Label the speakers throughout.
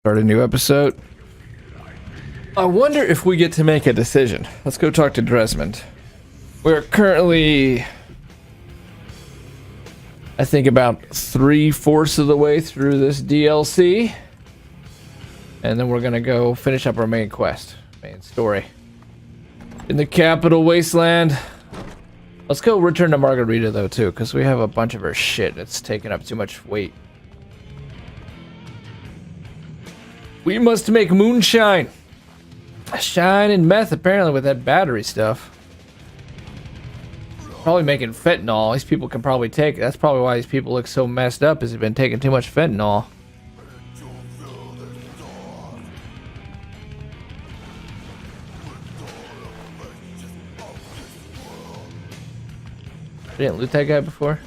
Speaker 1: Start a new episode. I wonder if we get to make a decision. Let's go talk to Desmond. We're currently, I think, about 3/4 of the way through this DLC. And then we're gonna go finish up our main quest, main story. In the capital wasteland. Let's go return to Margarita though too, because we have a bunch of her shit that's taking up too much weight. We must make moonshine. Shine and meth apparently with that battery stuff. Probably making fentanyl. These people can probably take it. That's probably why these people look so messed up, is they've been taking too much fentanyl. I didn't loot that guy before.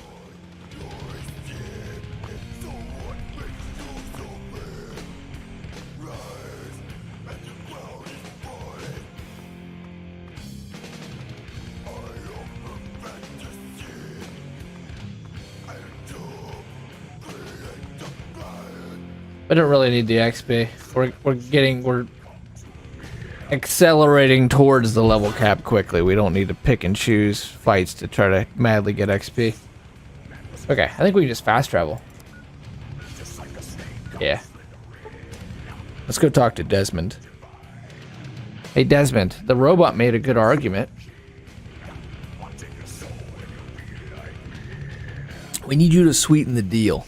Speaker 1: I don't really need the XP. We're accelerating towards the level cap quickly. We don't need to pick and choose fights to try to madly get XP. Okay, I think we can just fast travel. Yeah. Let's go talk to Desmond. Hey Desmond, the robot made a good argument. We need you to sweeten the deal.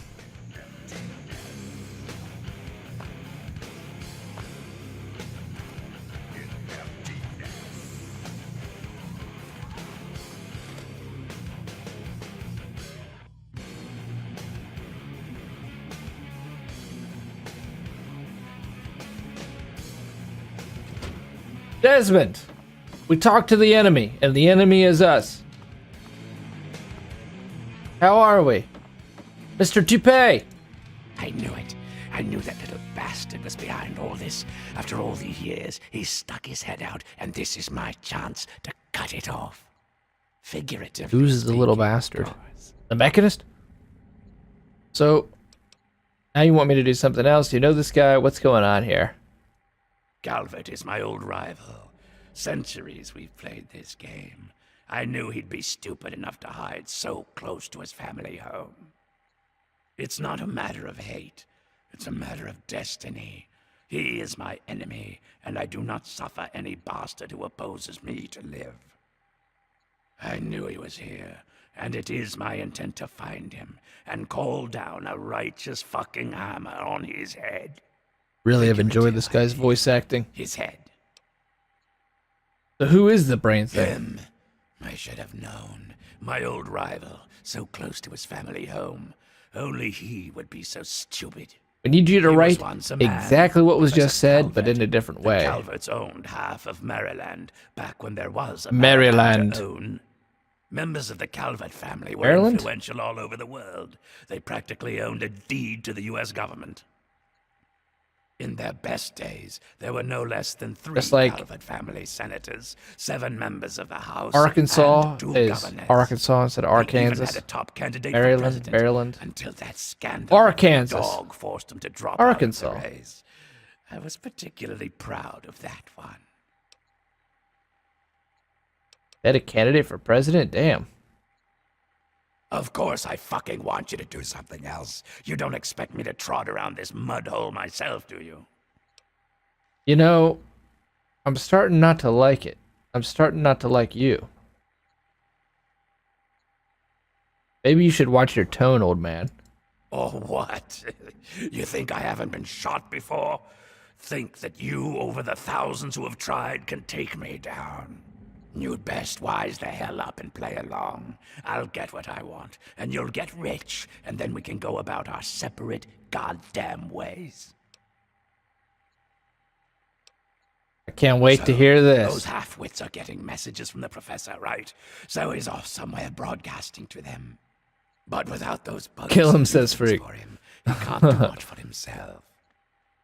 Speaker 1: Desmond, we talked to the enemy, and the enemy is us. How are we? Mr. Toupee!
Speaker 2: I knew it. I knew that little bastard was behind all this. After all these years, he stuck his head out, and this is my chance to cut it off. Figuratively.
Speaker 1: Who's the little bastard? The mechanist? So, now you want me to do something else? You know this guy? What's going on here?
Speaker 2: Calvert is my old rival. Centuries we've played this game. I knew he'd be stupid enough to hide so close to his family home. It's not a matter of hate. It's a matter of destiny. He is my enemy, and I do not suffer any bastard who opposes me to live. I knew he was here, and it is my intent to find him and call down a righteous fucking hammer on his head.
Speaker 1: Really have enjoyed this guy's voice acting.
Speaker 2: His head.
Speaker 1: So who is the brain thing?
Speaker 2: Him. I should have known. My old rival, so close to his family home. Only he would be so stupid.
Speaker 1: We need you to
Speaker 2: He was
Speaker 1: write
Speaker 2: once a man,
Speaker 1: exactly what was
Speaker 2: Professor
Speaker 1: just said,
Speaker 2: Calvert.
Speaker 1: but in a different
Speaker 2: The
Speaker 1: way.
Speaker 2: Calverts owned half of Maryland, back when there was a
Speaker 1: Maryland.
Speaker 2: to own. Members of the Calvert family were
Speaker 1: Maryland?
Speaker 2: influential all over the world. They practically owned a deed to the U.S. government. In their best days, there were no less than 3
Speaker 1: Just like
Speaker 2: Calvert family senators, 7 members of the House,
Speaker 1: Arkansas
Speaker 2: and 2
Speaker 1: is
Speaker 2: governors.
Speaker 1: Arkansas instead of
Speaker 2: They even
Speaker 1: Arkansas.
Speaker 2: had a top candidate for
Speaker 1: Maryland,
Speaker 2: president
Speaker 1: Maryland.
Speaker 2: until that scandal.
Speaker 1: Arkansas.
Speaker 2: The dog forced him to drop
Speaker 1: Arkansas.
Speaker 2: out of the race. I was particularly proud of that one.
Speaker 1: They had a candidate for president? Damn.
Speaker 2: Of course, I fucking want you to do something else. You don't expect me to trot around this mud hole myself, do you?
Speaker 1: You know, I'm starting not to like it. I'm starting not to like you. Maybe you should watch your tone, old man.
Speaker 2: Or what? You think I haven't been shot before? Think that you, over the thousands who have tried, can take me down? You'd best wise the hell up and play along. I'll get what I want, and you'll get rich, and then we can go about our separate goddamn ways.
Speaker 1: I can't wait to hear
Speaker 2: Those
Speaker 1: this.
Speaker 2: half-wits are getting messages from the professor, right? So he's off somewhere broadcasting to them. But without those bugs
Speaker 1: Kill him,
Speaker 2: and
Speaker 1: says
Speaker 2: demons
Speaker 1: Freak.
Speaker 2: for him, he can't do much for himself.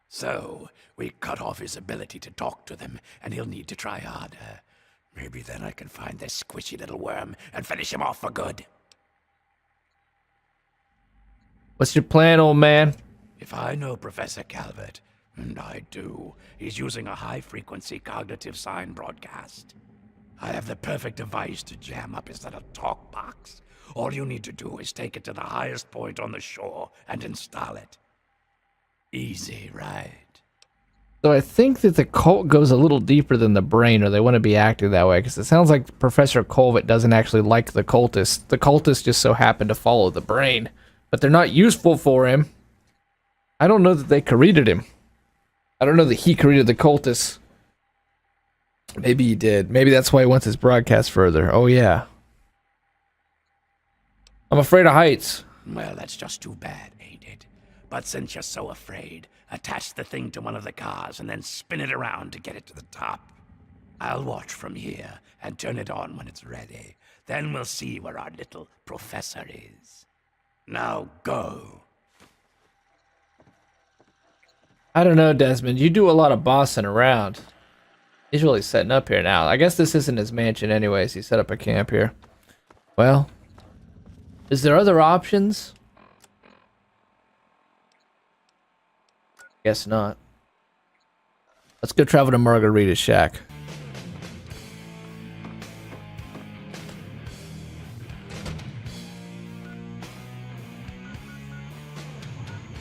Speaker 2: So we cut off his ability to talk to them, and he'll need to try harder. Maybe then I can find this squishy little worm and finish him off for good.
Speaker 1: What's your plan, old man?
Speaker 2: If I know Professor Calvert, And I do. He's using a high-frequency cognitive sign broadcast. I have the perfect device to jam up his little talk box. All you need to do is take it to the highest point on the shore and install it. Easy, right?
Speaker 1: So I think that the cult goes a little deeper than the brain, or they want to be acting that way, because it sounds like Professor Colvett doesn't actually like the cultists. The cultists just so happen to follow the brain, but they're not useful for him. I don't know that they created him. I don't know that he created the cultists. Maybe he did. Maybe that's why he wants his broadcast further. Oh, yeah. I'm afraid of heights.
Speaker 2: Well, that's just too bad, ain't it? But since you're so afraid, attach the thing to one of the cars and then spin it around to get it to the top. I'll watch from here and turn it on when it's ready. Then we'll see where our little professor is. Now go.
Speaker 1: I don't know, Desmond. You do a lot of bossing around. He's really setting up here now. I guess this isn't his mansion anyways. He set up a camp here. Well, is there other options? Guess not. Let's go travel to Margarita's shack.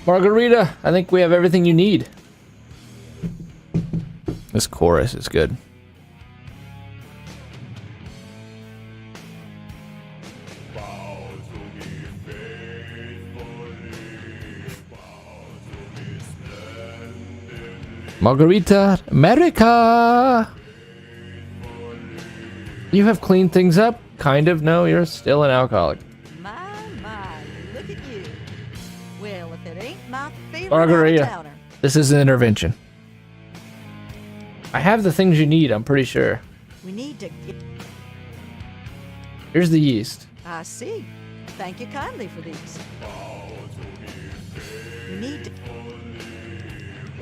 Speaker 1: Margarita, I think we have everything you need. This chorus is good. Margarita, America! You have cleaned things up? Kind of. No, you're still an alcoholic.
Speaker 3: My, look at you. Well, if it ain't my favorite
Speaker 1: Margarita,
Speaker 3: out-of-towner.
Speaker 1: this is an intervention. I have the things you need, I'm pretty sure.
Speaker 3: We need to get...
Speaker 1: Here's the yeast.
Speaker 3: I see. Thank you kindly for these. We need to...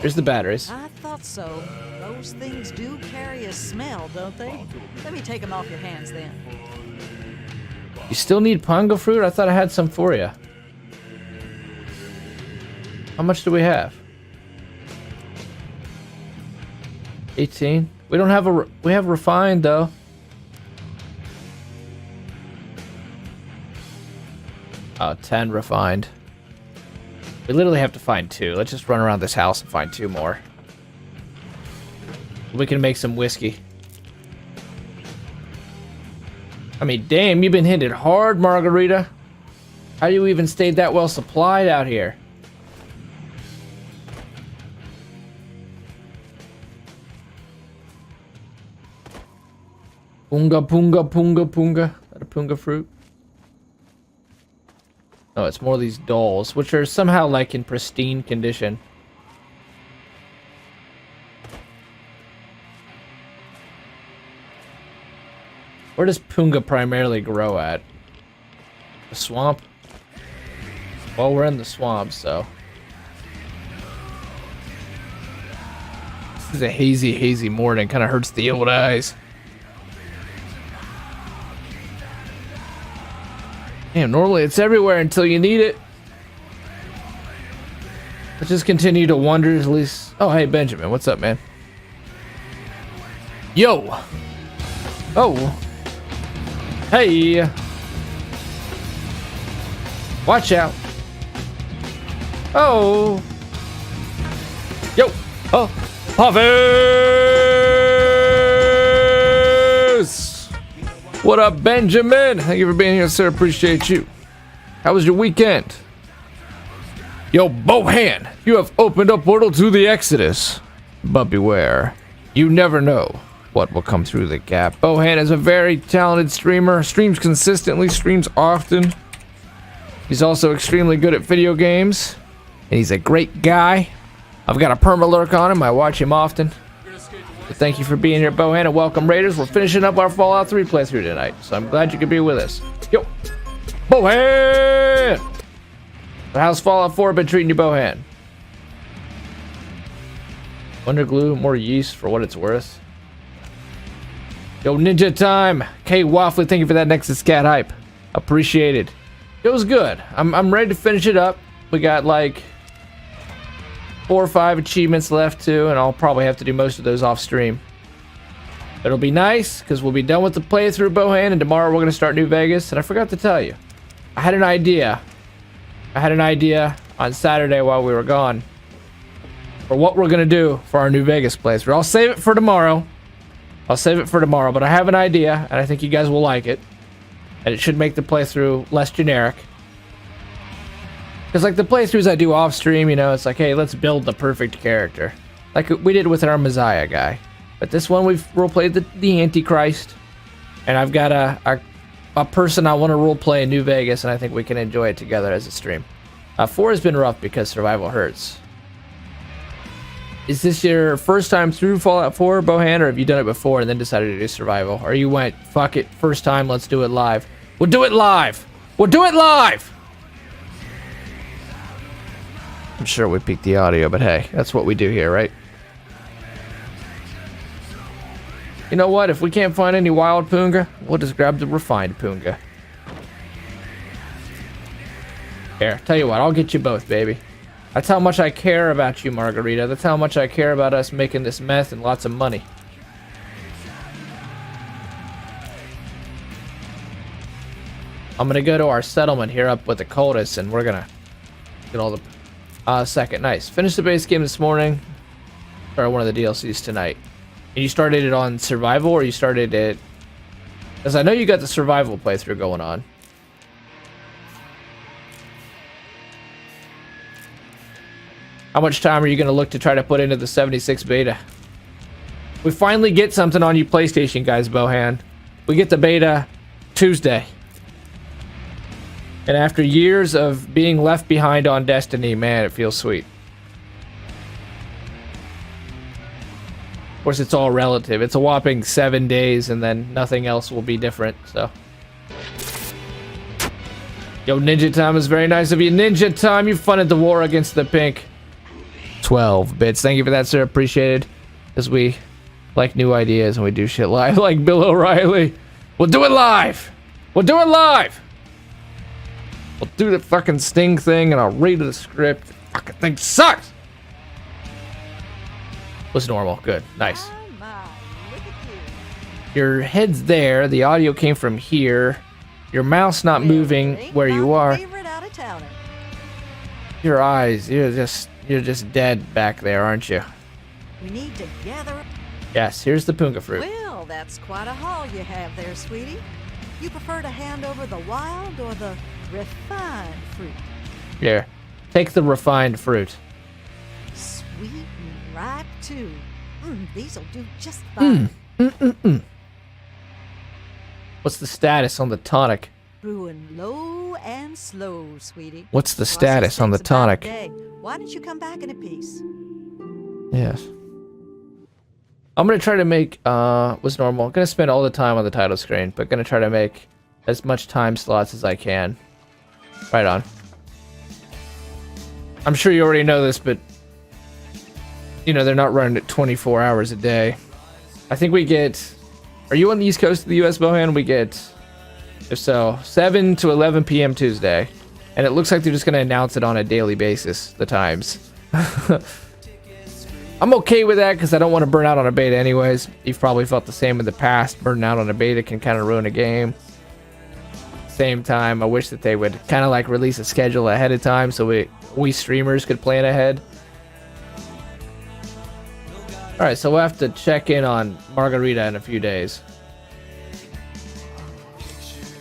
Speaker 1: Here's the batteries.
Speaker 3: I thought so. Those things do carry a smell, don't they? Let me take them off your hands then.
Speaker 1: You still need pongo fruit? I thought I had some for you. How much do we have? 18. We don't have we have refined though. Oh, 10 refined. We literally have to find 2. Let's just run around this house and find 2 more. We can make some whiskey. I mean, damn, you've been hitting hard, Margarita. How do you even stay that well supplied out here? Punga, punga, punga, punga. Is that a punga fruit? Oh, it's more of these dolls, which are somehow like in pristine condition. Where does punga primarily grow at? The swamp? Well, we're in the swamp, so. This is a hazy, hazy morning. Kind of hurts the old eyes. Damn, normally it's everywhere until you need it. Let's just continue to wonder at least. Oh, hey, Benjamin. What's up, man? Yo. Oh. Hey. Watch out. Oh. Yo. Oh. Office. What up, Benjamin? Thank you for being here, sir. Appreciate you. How was your weekend? Yo, Bohan, you have opened a portal to the Exodus. But beware, you never know what will come through the gap. Bohan is a very talented streamer, streams consistently, streams often. He's also extremely good at video games, and he's a great guy. I've got a perma-lurk on him, I watch him often. So thank you for being here, Bohan, and welcome, Raiders. We're finishing up our Fallout 3 playthrough tonight, so I'm glad you could be with us. Yo, Bohan! So how's Fallout 4 been treating you, Bohan? Wonder glue, more yeast for what it's worth. Yo, Ninja Time! K Waffly, thank you for that Nexus Cat hype. Appreciated. It was good. I'm ready to finish it up. We got like 4 or 5 achievements left too, and I'll probably have to do most of those off stream. It'll be nice because we'll be done with the playthrough, Bohan, and tomorrow we're going to start New Vegas. And I forgot to tell you, I had an idea on Saturday while we were gone for what we're going to do for our New Vegas playthrough. I'll save it for tomorrow. But I have an idea, and I think you guys will like it. And it should make the playthrough less generic. Because, like, the playthroughs I do off-stream, you know, it's like, hey, let's build the perfect character. Like we did with our Messiah guy. But this one, we've roleplayed the Antichrist. And I've got a person I want to roleplay in New Vegas, and I think we can enjoy it together as a stream. 4 has been rough because survival hurts. Is this your first time through Fallout 4, Bohan, or have you done it before and then decided to do survival? Or you went, fuck it, first time, let's do it live. We'll do it live! We'll do it live! I'm sure we peaked the audio, but hey, that's what we do here, right? You know what? If we can't find any wild Poonga, we'll just grab the refined Poonga. Here, tell you what, I'll get you both, baby. That's how much I care about you, Margarita. That's how much I care about us making this meth and lots of money. I'm gonna go to our settlement here up with the cultists, and we're gonna get all the second. Nice. Finished the base game this morning. Or one of the DLCs tonight. And you started it on survival, or you started it... Because I know you got the survival playthrough going on. How much time are you going to look to try to put into the 76 beta? We finally get something on you PlayStation guys, Bohan. We get the beta Tuesday. And after years of being left behind on Destiny, man, it feels sweet. Of course, it's all relative. It's a whopping 7 days, and then nothing else will be different, so... Yo, Ninja Time is very nice of you. Ninja Time, you funded the war against the pink. 12 bits. Thank you for that, sir. Appreciated. Because we like new ideas and we do shit live like Bill O'Reilly. We'll do it live! We'll do it live! We'll do the fucking Sting thing and I'll read the script. Fucking thing sucks! Was normal. Good. Nice. Your head's there. The audio came from here. Your mouth's not moving where you are. Your eyes, you're just dead back there, aren't you?
Speaker 3: We need to gather.
Speaker 1: Yes, here's the Poonga fruit.
Speaker 3: Well, that's quite a haul you have there, sweetie. You prefer to hand over the wild or the refined fruit?
Speaker 1: Here, take the refined fruit.
Speaker 3: Sweet and ripe too. These'll do just fine.
Speaker 1: What's the status on the tonic?
Speaker 3: Brewing low and slow, sweetie.
Speaker 1: What's the status on the tonic?
Speaker 3: Why don't you come back in a piece?
Speaker 1: Yes. I'm gonna try to make what's normal. I'm gonna spend all the time on the title screen, but gonna try to make as much time slots as I can. Right on. I'm sure you already know this, but you know they're not running it 24 hours a day. I think we get. Are you on the East Coast of the U.S., Bohan? We get, if so, 7 to 11 p.m. Tuesday. And it looks like they're just going to announce it on a daily basis, the times. I'm okay with that because I don't want to burn out on a beta anyways. You've probably felt the same in the past. Burning out on a beta can kind of ruin a game. Same time, I wish that they would kind of like release a schedule ahead of time so we streamers could plan ahead. Alright, so we'll have to check in on Margarita in a few days.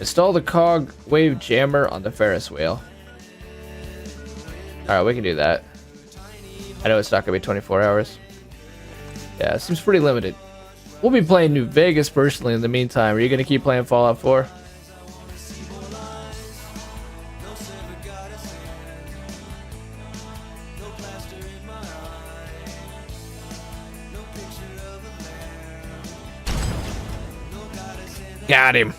Speaker 1: Install the cog wave jammer on the Ferris wheel. Alright, we can do that. I know it's not going to be 24 hours. Yeah, it seems pretty limited. We'll be playing New Vegas personally in the meantime. Are you going to keep playing Fallout 4? Got him.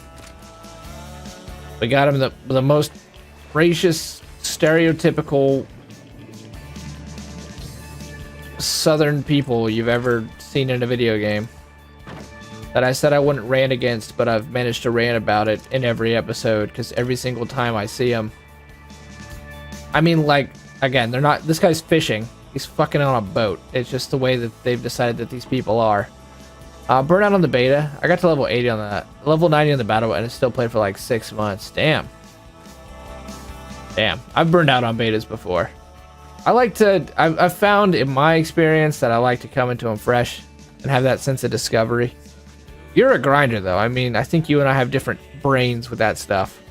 Speaker 1: We got him the most gracious, stereotypical southern people you've ever seen in a video game. That I said I wouldn't rant against, but I've managed to rant about it in every episode because every single time I see them. I mean, like, again, they're not. This guy's fishing. He's fucking on a boat. It's just the way that they've decided that these people are. Burnout on the beta. I got to level 80 on that. Level 90 on the battle, and it still played for like 6 months. Damn. Damn. I've burned out on betas before. I like to... I've found in my experience that I like to come into them fresh and have that sense of discovery. You're a grinder, though. I mean, I think you and I have different brains with that stuff.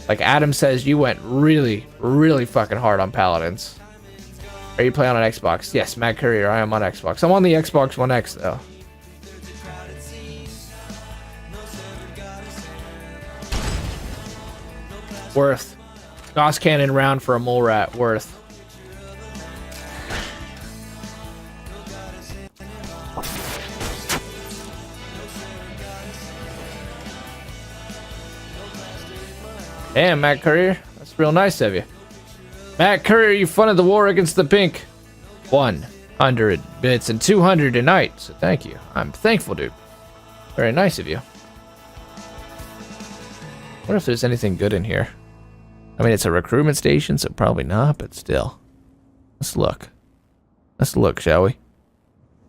Speaker 1: Like Adam says, you went really, really fucking hard on Paladins. Are you playing on an Xbox? Yes, Matt Courier, I am on Xbox. I'm on the Xbox One X, though. Worth. Gauss cannon round for a mole rat. Worth. Damn, Matt Courier. That's real nice of you. Matt Courier, you funded the war against the pink. 100 bits and 200 tonight. So thank you. I'm thankful, dude. Very nice of you. What if there's anything good in here? I mean, it's a recruitment station, so probably not, but still. Let's look. Let's look, shall we?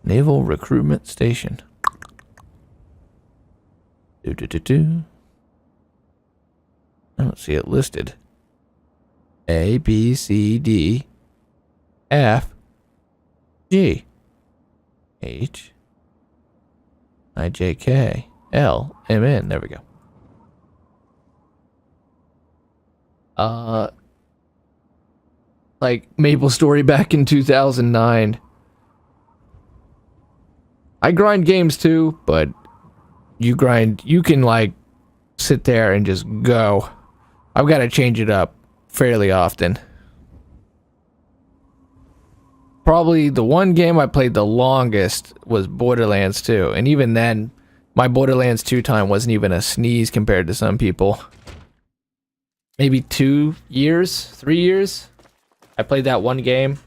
Speaker 1: Naval Recruitment Station. Do. I don't see it listed. A, B, C, D, F, G, H, I, J, K, L, M, N. There we go. Like MapleStory back in 2009. I grind games too, but you can like sit there and just go. I've got to change it up fairly often. Probably the one game I played the longest was Borderlands 2, and even then, my Borderlands 2 time wasn't even a sneeze compared to some people. Maybe 2 years, 3 years. I played that one game.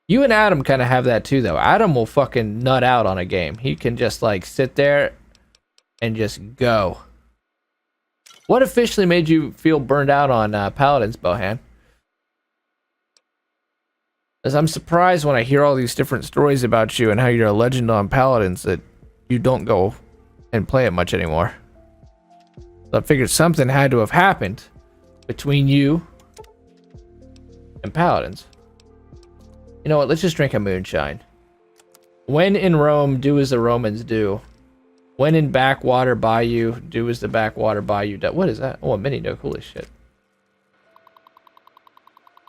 Speaker 1: You and Adam kind of have that too, though. Adam will fucking nut out on a game. He can just like sit there and just go. What officially made you feel burned out on Paladins, Bohan? As I'm surprised when I hear all these different stories about you and how you're a legend on Paladins that you don't go and play it much anymore. So I figured something had to have happened between you and Paladins. You know what? Let's just drink a moonshine. When in Rome, do as the Romans do. When in backwater bayou, do as the backwater bayou does. What is that? Oh, a mini nuke. Holy shit.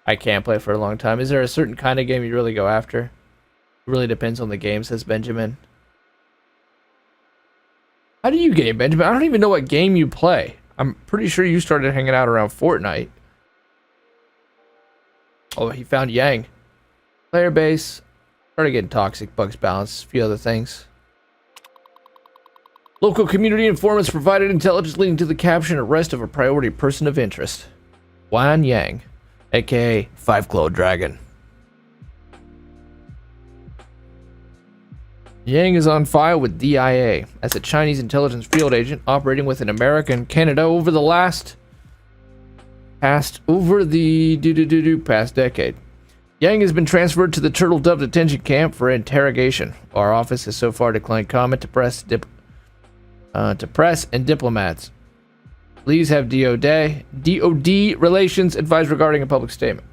Speaker 1: I can't play for a long time. Is there a certain kind of game you really go after? It really depends on the game, says Benjamin. How do you game, Benjamin? I don't even know what game you play. I'm pretty sure you started hanging out around Fortnite. Oh, he found Yang. Player base. Started getting toxic, bugs balance, a few other things. Local community informants provided intelligence leading to the capture and arrest of a priority person of interest. Wan Yang, aka Five-Clawed Dragon. Yang is on file with DIA as a Chinese intelligence field agent operating within America and Canada over the past decade. Yang has been transferred to the Turtle Dove detention camp for interrogation. Our office has so far declined comment to press and diplomats. Please have DOD relations advised regarding a public statement.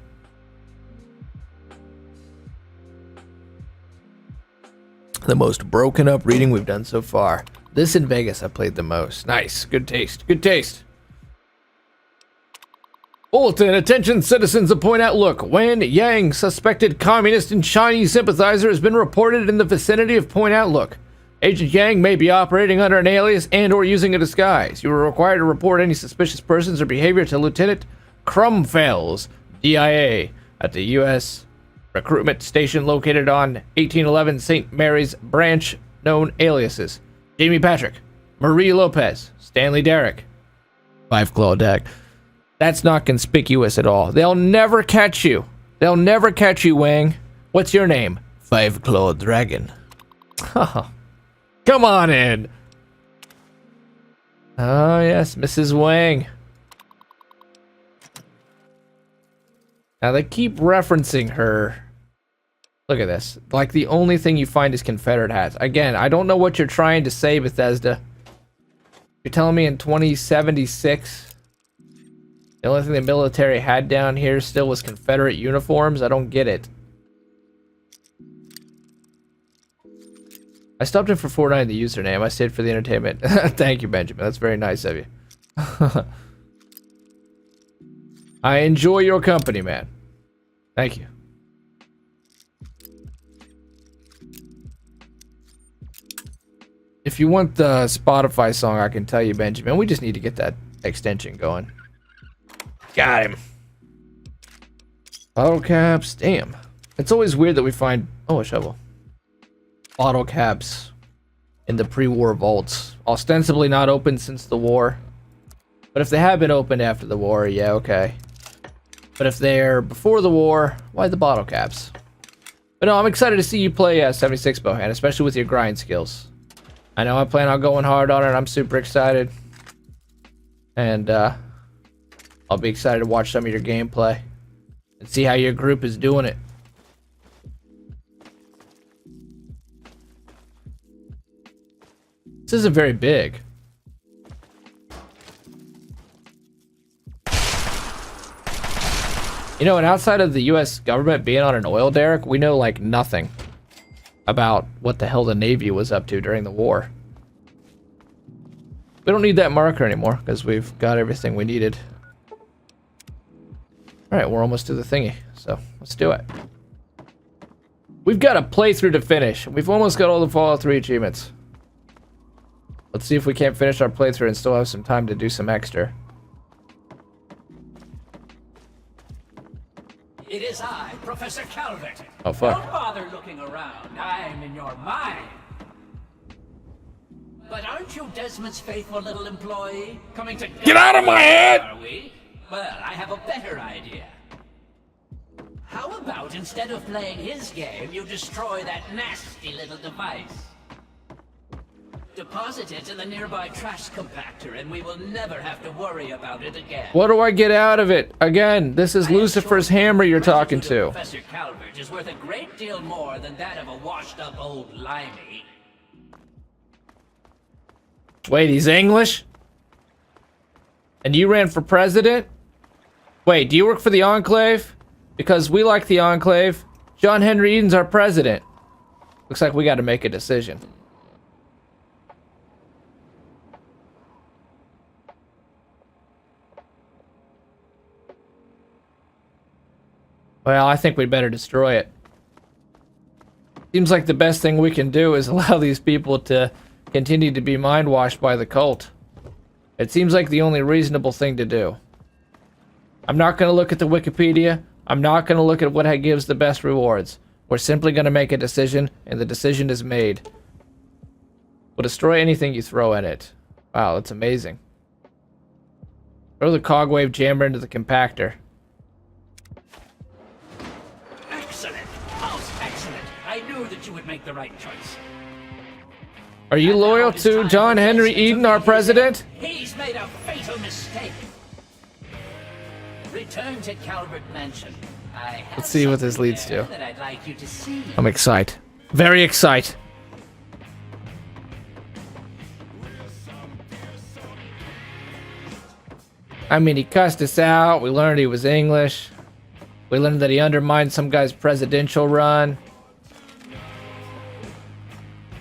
Speaker 1: The most broken up reading we've done so far. This in Vegas I played the most. Nice. Good taste. Good taste. Bulletin. Attention citizens of Point Outlook. Wan Yang, suspected communist and Chinese sympathizer, has been reported in the vicinity of Point Outlook. Agent Yang may be operating under an alias and or using a disguise. You are required to report any suspicious persons or behavior to Lieutenant Crumfells, DIA, at the U.S. recruitment station located on 1811 St. Mary's Branch, known aliases: Jamie Patrick, Marie Lopez, Stanley Derrick, Five-Clawed Dag. That's not conspicuous at all. They'll never catch you. They'll never catch you, Wang. What's your name? Five-Clawed Dragon. Come on in. Oh, yes, Mrs. Wang. Now they keep referencing her. Look at this. Like the only thing you find is Confederate hats. Again, I don't know what you're trying to say, Bethesda. You're telling me in 2076, the only thing the military had down here still was Confederate uniforms? I don't get it. I stopped in for $4.99 the username. I stayed for the entertainment. Thank you, Benjamin. That's very nice of you. I enjoy your company, man. Thank you. If you want the Spotify song, I can tell you, Benjamin. We just need to get that extension going. Got him. Bottle caps. Damn. It's always weird that we find... Oh, a shovel. Bottle caps in the pre-war vaults. Ostensibly not open since the war. But if they have been opened after the war, yeah, okay. But if they're before the war, why the bottle caps? But no, I'm excited to see you play 76 Bohan, especially with your grind skills. I know I plan on going hard on it. I'm super excited. And I'll be excited to watch some of your gameplay and see how your group is doing it. This isn't very big. You know, and outside of the US government being on an oil derrick, we know like nothing about what the hell the Navy was up to during the war. We don't need that marker anymore because we've got everything we needed. Alright, we're almost to the thingy, so let's do it. We've got a playthrough to finish. We've almost got all the Fallout 3 achievements. Let's see if we can't finish our playthrough and still have some time to do some extra.
Speaker 2: It is I, Professor Calvert.
Speaker 1: Oh, fuck.
Speaker 2: Don't bother looking around. I'm in your mind. But aren't you Desmond's faithful little employee? Coming to
Speaker 1: Get out of my head!
Speaker 2: Are we? Well, I have a better idea. How about instead of playing his game, you destroy that nasty little device? Deposit it in the nearby trash compactor, and we will never have to worry about it again.
Speaker 1: What do I get out of it? Again, this is Lucifer's hammer you're talking to.
Speaker 2: Professor Calvert is worth a great deal more than that of a washed-up old limey.
Speaker 1: Wait, he's English? And you ran for president? Wait, do you work for the Enclave? Because we like the Enclave. John Henry Eden's our president. Looks like we got to make a decision. Well, I think we'd better destroy it. Seems like the best thing we can do is allow these people to continue to be mind-washed by the cult. It seems like the only reasonable thing to do. I'm not going to look at the Wikipedia. I'm not going to look at what gives the best rewards. We're simply going to make a decision, and the decision is made. We'll destroy anything you throw in it. Wow, that's amazing. Throw the cogwave jammer into the compactor.
Speaker 2: Excellent! Most excellent! I knew that you would make the right choice.
Speaker 1: Are you loyal to John Henry Eden, our president?
Speaker 2: He's made a fatal mistake. Return to Calvert Mansion.
Speaker 1: Let's see what this leads to.
Speaker 2: That I'd like you to see.
Speaker 1: I'm excited. Very excited. I mean, he cussed us out. We learned he was English. We learned that he undermined some guy's presidential run.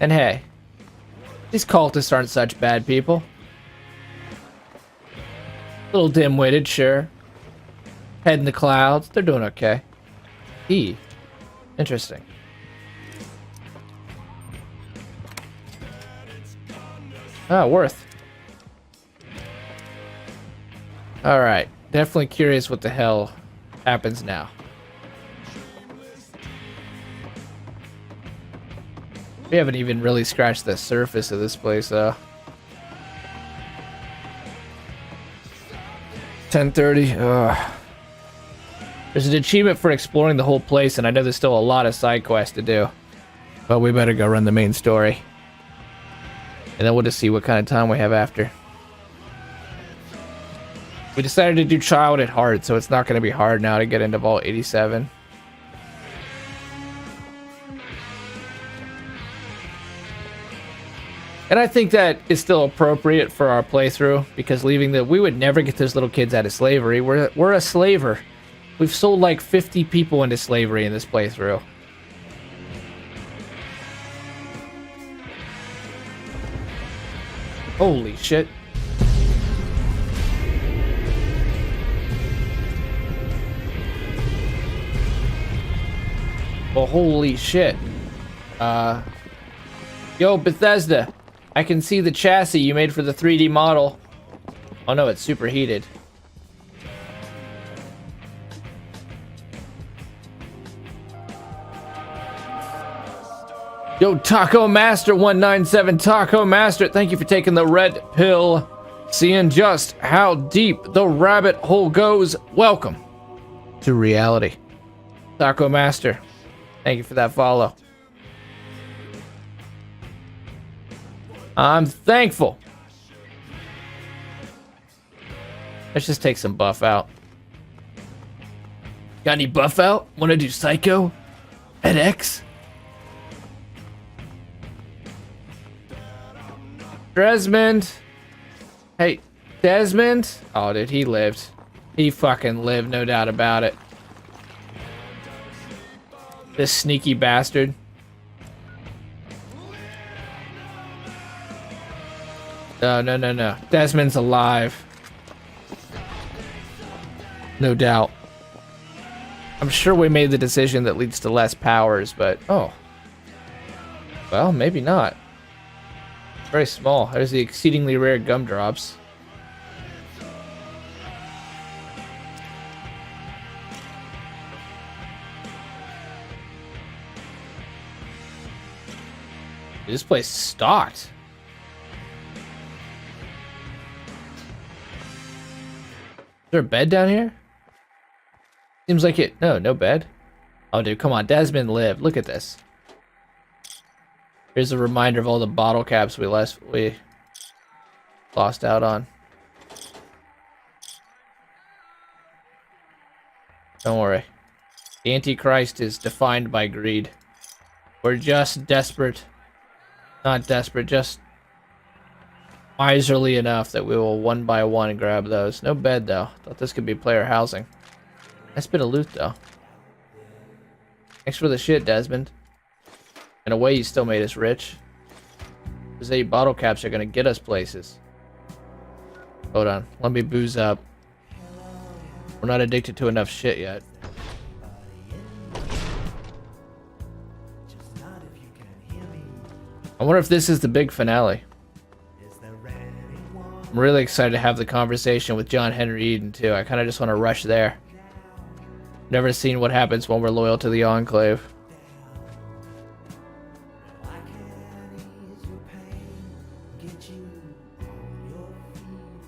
Speaker 1: And hey, these cultists aren't such bad people. A little dim-witted, sure. Head in the clouds. They're doing okay. Interesting. Ah, worth. Alright. Definitely curious what the hell happens now. We haven't even really scratched the surface of this place, though. 10:30. Ugh. There's an achievement for exploring the whole place, and I know there's still a lot of side quests to do. But we better go run the main story. And then we'll just see what kind of time we have after. We decided to do child at heart, so it's not going to be hard now to get into Vault 87. And I think that is still appropriate for our playthrough, because we would never get those little kids out of slavery. We're a slaver. We've sold like 50 people into slavery in this playthrough. Holy shit. Well, holy shit. Yo, Bethesda. I can see the chassis you made for the 3D model. Oh no, it's superheated. Yo, Taco Master 197, Taco Master, thank you for taking the red pill. Seeing just how deep the rabbit hole goes. Welcome to reality. Taco Master, thank you for that follow. I'm thankful. Let's just take some buff out. Got any buff out? Want to do Psycho at X? Desmond. Hey, Desmond. Oh, dude, he lived. He fucking lived, no doubt about it. This sneaky bastard. No. Desmond's alive. No doubt. I'm sure we made the decision that leads to less powers, but... Oh. Well, maybe not. Very small. There's the exceedingly rare gumdrops. This place is stocked. Is there a bed down here? Seems like it. No bed. Oh, dude, come on. Desmond lived. Look at this. Here's a reminder of all the bottle caps we lost out on. Don't worry. The Antichrist is defined by greed. We're just desperate. Not desperate, just miserly enough that we will one by one grab those. No bed, though. Thought this could be player housing. Nice bit of loot, though. Thanks for the shit, Desmond. In a way, you still made us rich. Those 8 bottle caps are gonna get us places. Hold on, let me booze up. We're not addicted to enough shit yet. I wonder if this is the big finale. I'm really excited to have the conversation with John Henry Eden, too. I kind of just want to rush there. Never seen what happens when we're loyal to the Enclave.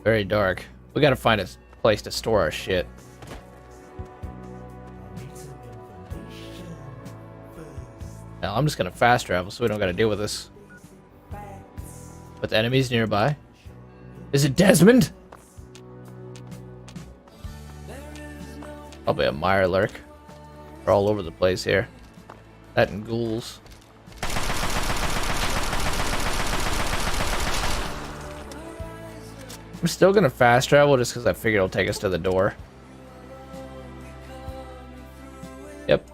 Speaker 1: Very dark. We gotta find a place to store our shit. Now, I'm just gonna fast travel so we don't gotta deal with this. But the enemies nearby. Is it Desmond? Probably a Mirelurk. They're all over the place here. That and ghouls. I'm still gonna fast travel just because I figured it'll take us to the door. Yep.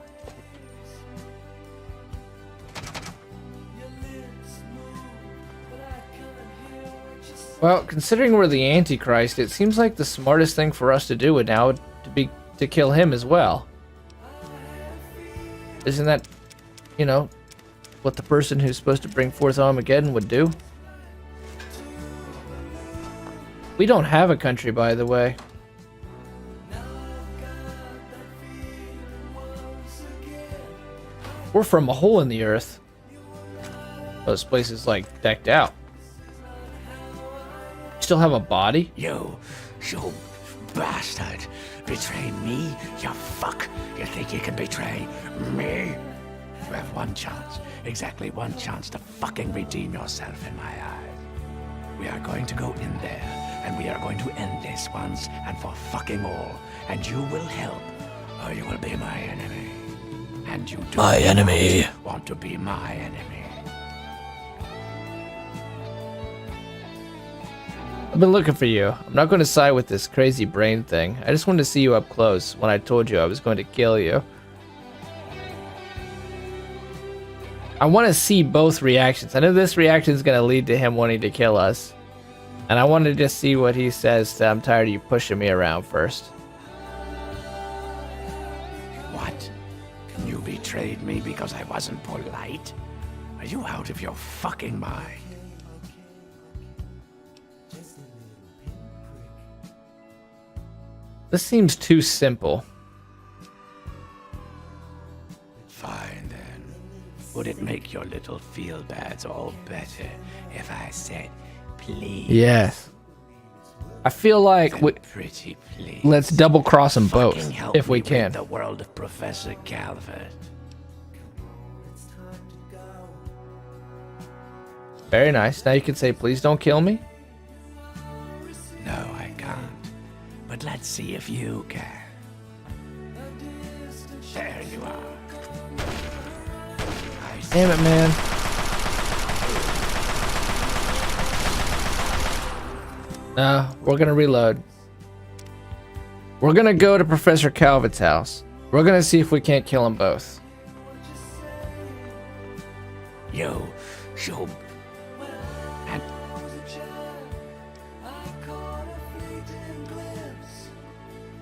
Speaker 1: Well, considering we're the Antichrist, it seems like the smartest thing for us to do would now be to kill him as well. Isn't that, you know, what the person who's supposed to bring forth Armageddon would do? We don't have a country, by the way. We're from a hole in the earth. This place is like decked out. Still have a body?
Speaker 2: You bastard. Betray me, you fuck. You think you can betray me? You have one chance, exactly one chance to fucking redeem yourself in my eyes. We are going to go in there and we are going to end this once and for fucking all. And you will help, or you will be my enemy. And you do
Speaker 1: My enemy.
Speaker 2: not want to be my enemy.
Speaker 1: I've been looking for you. I'm not going to side with this crazy brain thing. I just wanted to see you up close when I told you I was going to kill you. I want to see both reactions. I know this reaction is going to lead to him wanting to kill us. And I want to just see what he says to I'm tired of you pushing me around first.
Speaker 2: What? You betrayed me because I wasn't polite? Are you out of your fucking mind?
Speaker 1: This seems too simple.
Speaker 2: Fine then. Would it make your little feel-bads all better if I said, please?
Speaker 1: Yes. I feel like
Speaker 2: Pretty please.
Speaker 1: let's double cross them both
Speaker 2: Fucking help
Speaker 1: if we
Speaker 2: me rid
Speaker 1: can.
Speaker 2: the world of Professor Calvert.
Speaker 1: Very nice. Now you can say, please don't kill me.
Speaker 2: No, I can't. But let's see if you can. There you are.
Speaker 1: Damn it, man. No, we're gonna reload. We're gonna go to Professor Calvert's house. We're gonna see if we can't kill them both.
Speaker 2: You. And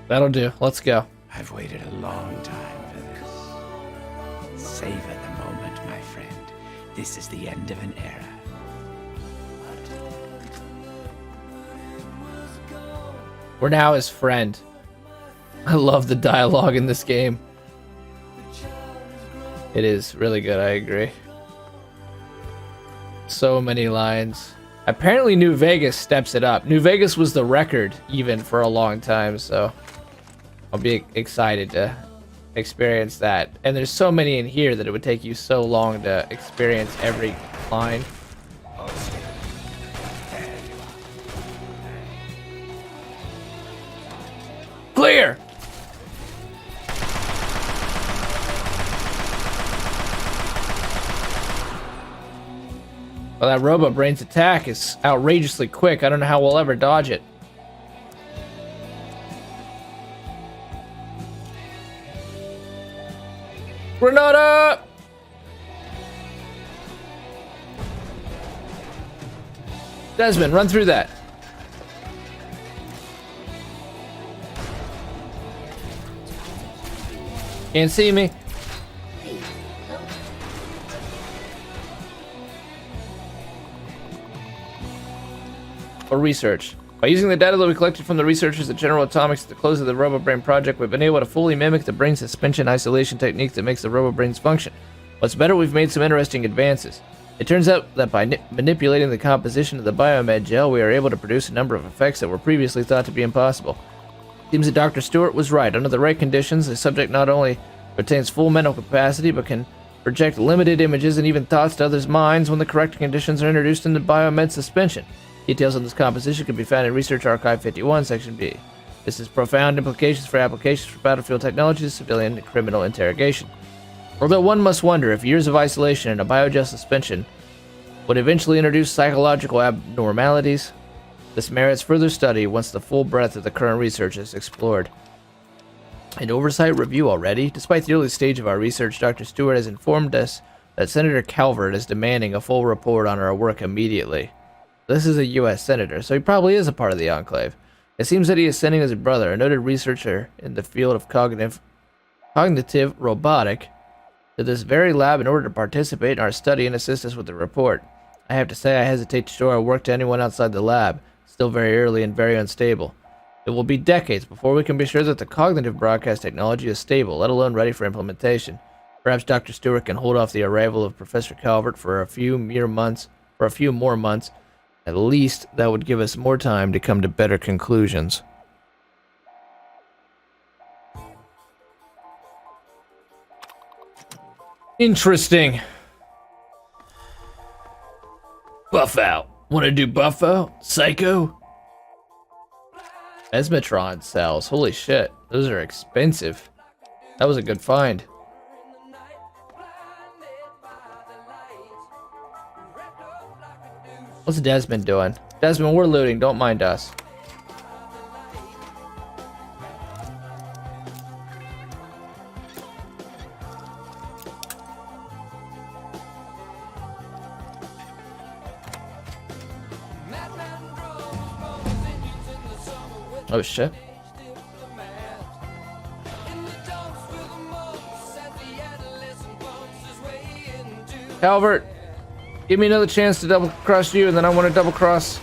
Speaker 1: That'll do. Let's go.
Speaker 2: I've waited a long time for this. Savor the moment, my friend. This is the end of an era.
Speaker 1: We're now his friend. I love the dialogue in this game. It is really good, I agree. So many lines. Apparently New Vegas steps it up. New Vegas was the record even for a long time, so I'll be excited to experience that. And there's so many in here that it would take you so long to experience every line. Clear! Well, that Robo Brain's attack is outrageously quick. I don't know how we'll ever dodge it. Granada! Desmond, run through that. Can't see me. For research. By using the data that we collected from the researchers at General Atomics at the close of the RoboBrain project, we've been able to fully mimic the brain suspension isolation technique that makes the RoboBrains function. What's better, we've made some interesting advances. It turns out that by manipulating the composition of the biomed gel, we are able to produce a number of effects that were previously thought to be impossible. Seems that Dr. Stewart was right. Under the right conditions, the subject not only retains full mental capacity, but can project limited images and even thoughts to others' minds when the correct conditions are introduced into biomed suspension. Details on this composition can be found in Research Archive 51, Section B. This has profound implications for applications for battlefield technologies, civilian and criminal interrogation. Although one must wonder if years of isolation and a biogel suspension would eventually introduce psychological abnormalities, this merits further study once the full breadth of the current research is explored. An oversight review already? Despite the early stage of our research, Dr. Stewart has informed us that Senator Calvert is demanding a full report on our work immediately. This is a U.S. senator, so he probably is a part of the Enclave. It seems that he is sending his brother, a noted researcher in the field of cognitive robotic, to this very lab in order to participate in our study and assist us with the report. I have to say I hesitate to show our work to anyone outside the lab. It's still very early and very unstable. It will be decades before we can be sure that the cognitive broadcast technology is stable, let alone ready for implementation. Perhaps Dr. Stewart can hold off the arrival of Professor Calvert for a few more months. At least that would give us more time to come to better conclusions. Interesting. Buff out. Want to do buff out? Psycho? Mesmetron cells. Holy shit. Those are expensive. That was a good find. What's Desmond doing? Desmond, we're looting. Don't mind us. Oh shit. Calvert, give me another chance to double cross you, and then I want to double cross.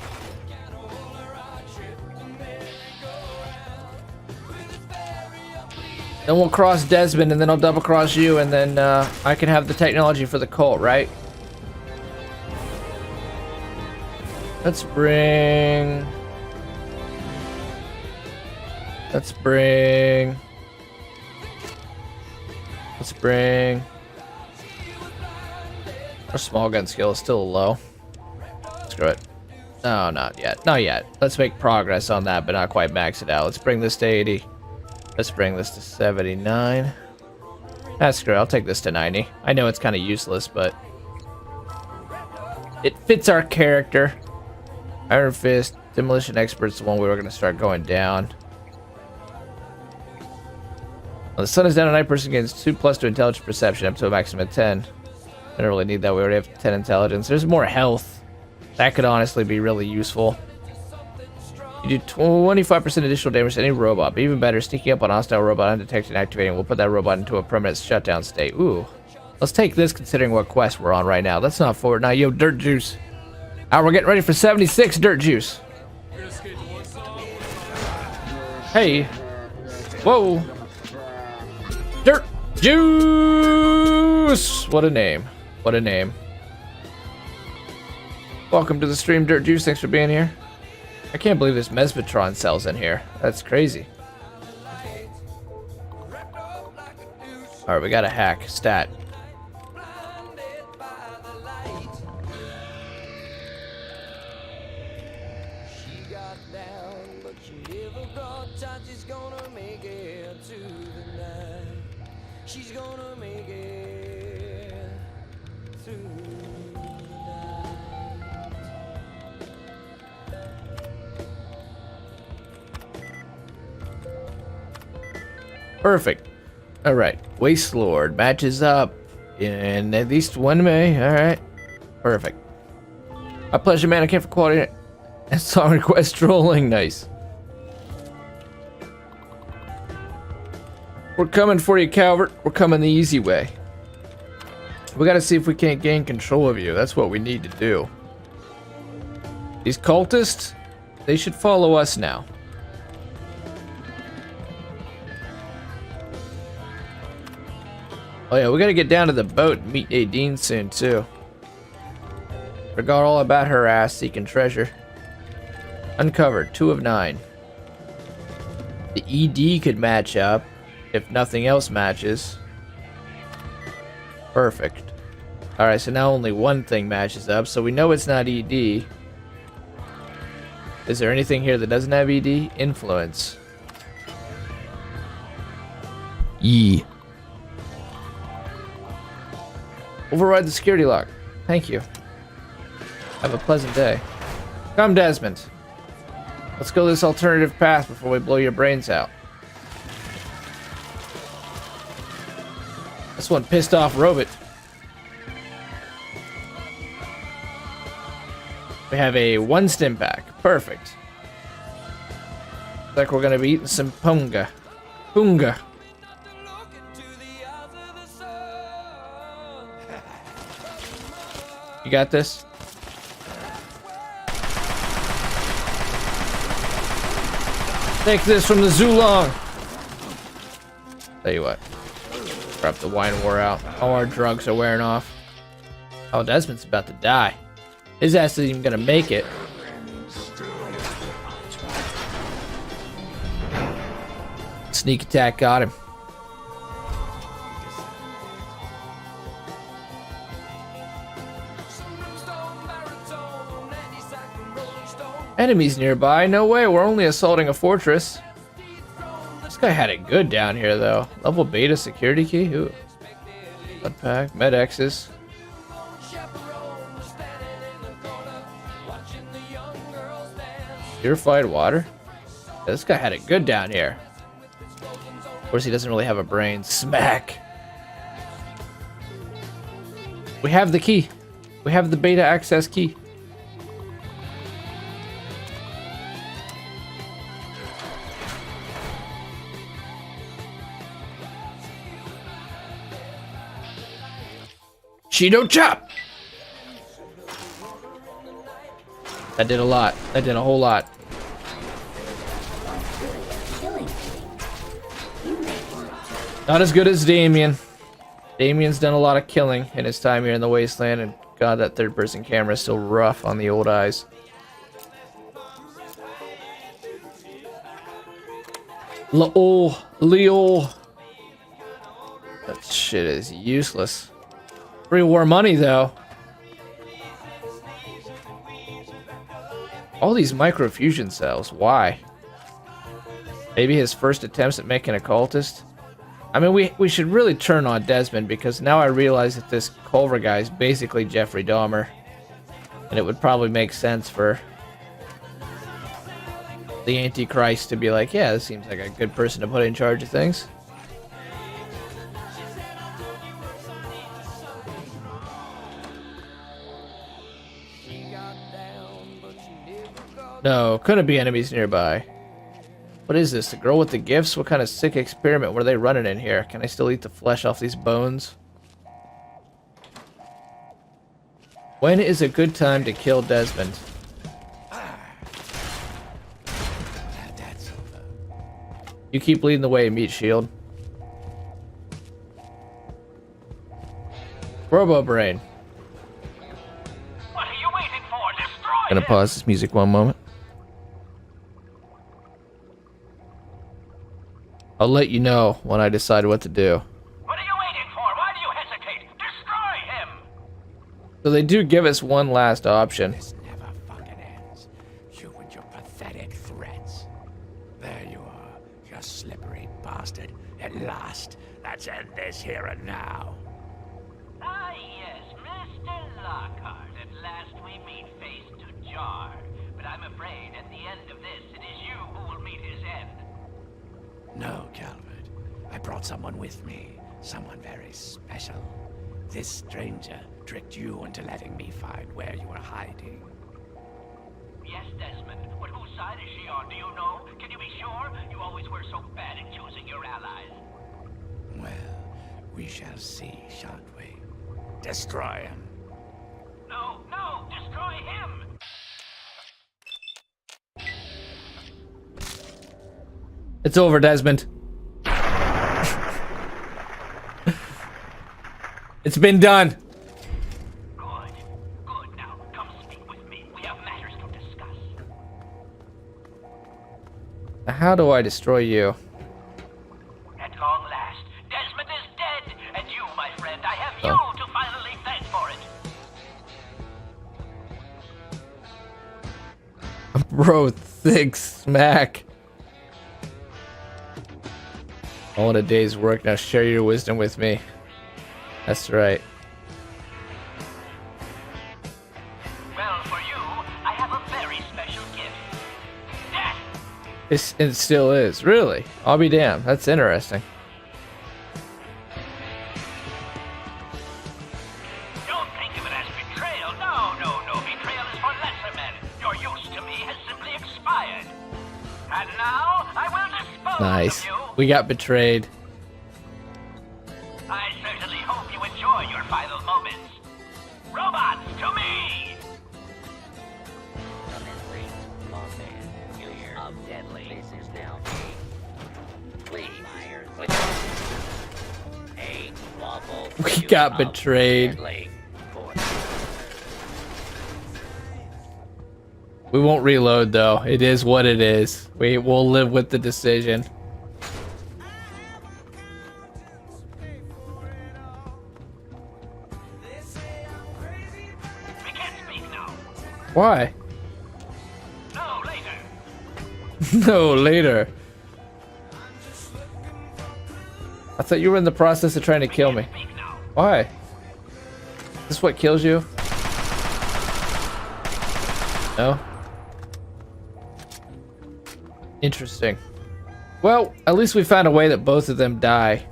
Speaker 1: Then we'll cross Desmond, and then I'll double cross you, and then I can have the technology for the cult, right? Let's bring our small gun skill is still low. Screw it. No, not yet. Not yet. Let's make progress on that, but not quite max it out. Let's bring this to 80. Let's bring this to 79. Screw it. I'll take this to 90. I know it's kind of useless, but it fits our character. Iron Fist, Demolition Expert's the one we were going to start going down. Well, the sun is down at night. Person gains 2+ to intelligence perception up to a maximum of 10. I don't really need that. We already have 10 intelligence. There's more health. That could honestly be really useful. You do 25% additional damage to any robot, but even better, sneaking up on a hostile robot undetected and activating will put that robot into a permanent shutdown state. Ooh. Let's take this considering what quest we're on right now. That's not forward. Now, yo, Dirt Juice. Alright, we're getting ready for 76 Dirt Juice. Hey. Whoa. Dirt Juice! What a name. What a name. Welcome to the stream, Dirt Juice. Thanks for being here. I can't believe there's Mesmetron cells in here. That's crazy. Alright, we got a hack. Stat. Perfect. Alright. Waste Lord matches up in at least one way. Alright. Perfect. My pleasure, man. I came for quality and song request trolling. Nice. We're coming for you, Calvert. We're coming the easy way. We gotta see if we can't gain control of you. That's what we need to do. These cultists, they should follow us now. Oh yeah, we gotta get down to the boat and meet Nadine soon too. Forgot all about her ass seeking treasure. Uncovered, 2 of 9. The ED could match up if nothing else matches. Perfect. Alright, so now only one thing matches up, so we know it's not ED. Is there anything here that doesn't have ED? Influence. Yee. Override the security lock. Thank you. Have a pleasant day. Come, Desmond. Let's go this alternative path before we blow your brains out. This one pissed off Robot. We have a 1 stim pack. Perfect. Looks like we're gonna be eating some punga. Punga. You got this? Take this from the Zulong. Tell you what. Crap, the wine wore out. All our drugs are wearing off. Oh, Desmond's about to die. His ass isn't even gonna make it. Sneak attack got him. Enemies nearby? No way, we're only assaulting a fortress. This guy had it good down here, though. Level beta security key? Ooh. Blood pack, med X's. Purified water? Yeah, this guy had it good down here. Of course, he doesn't really have a brain. Smack! We have the key. We have the beta access key. Cheeto chop! That did a lot. That did a whole lot. Not as good as Damien. Damien's done a lot of killing in his time here in the Wasteland, and God, that third-person camera is still rough on the old eyes. Leo. That shit is useless. Pre-war money, though. All these microfusion cells, why? Maybe his first attempts at making a cultist? I mean, we should really turn on Desmond, because now I realize that this Culver guy is basically Jeffrey Dahmer. And it would probably make sense for the Antichrist to be like, yeah, this seems like a good person to put in charge of things. No, couldn't be enemies nearby. What is this? The girl with the gifts? What kind of sick experiment were they running in here? Can I still eat the flesh off these bones? When is a good time to kill Desmond? You keep leading the way, Meat Shield. Robo Brain.
Speaker 4: What are you waiting for? Destroy
Speaker 1: Gonna pause this music one moment. I'll let you know when I decide what to do.
Speaker 4: What are you waiting for? Why do you hesitate? Destroy him!
Speaker 1: So they do give us one last option.
Speaker 2: This never fucking ends. You and your pathetic threats. There you are, you slippery bastard. At last, let's end this here and now.
Speaker 4: Ah, yes, Mr. Lockhart. At last we meet face to jar. But I'm afraid at the end of this, it is you who will meet his end.
Speaker 2: No, Calvert. I brought someone with me. Someone very special. This stranger tricked you into letting me find where you were hiding.
Speaker 4: Yes, Desmond. But whose side is she on? Do you know? Can you be sure? You always were so bad at choosing your allies.
Speaker 2: Well, we shall see, shan't we? Destroy him.
Speaker 4: No, no! Destroy him!
Speaker 1: It's over, Desmond. It's been done.
Speaker 4: Good. Good. Now, come speak with me. We have matters to discuss.
Speaker 1: How do I destroy you?
Speaker 4: At long last, Desmond is dead, and you, my friend, I have you to finally thank for it.
Speaker 1: Bro, thick smack. All in a day's work. Now share your wisdom with me. That's right.
Speaker 4: Well, for you, I have a very special gift. Death!
Speaker 1: It still is. Really? I'll be damned. That's interesting.
Speaker 4: Don't think of it as betrayal. No, no, no. Betrayal is for lesser men. Your use to me has simply expired. And now, I will dispose
Speaker 1: Nice.
Speaker 4: of you.
Speaker 1: We got betrayed.
Speaker 4: I certainly hope you enjoy your final moments. Robots, to me!
Speaker 1: We got betrayed. We won't reload though. It is what it is. We'll live with the decision.
Speaker 4: We can't speak now.
Speaker 1: Why?
Speaker 4: No,
Speaker 1: No, later. I thought you were in the process of trying to kill me. Why? Is this what kills you? No? Interesting. Well, at least we found a way that both of them die.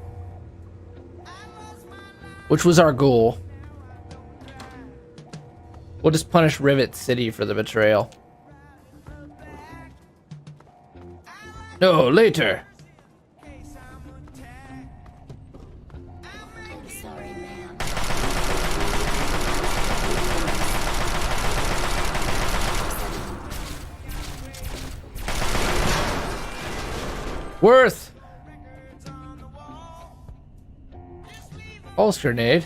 Speaker 1: Which was our goal. We'll just punish Rivet City for the betrayal. No, later.
Speaker 5: Sorry, ma'am.
Speaker 1: Worth. Pulse grenade.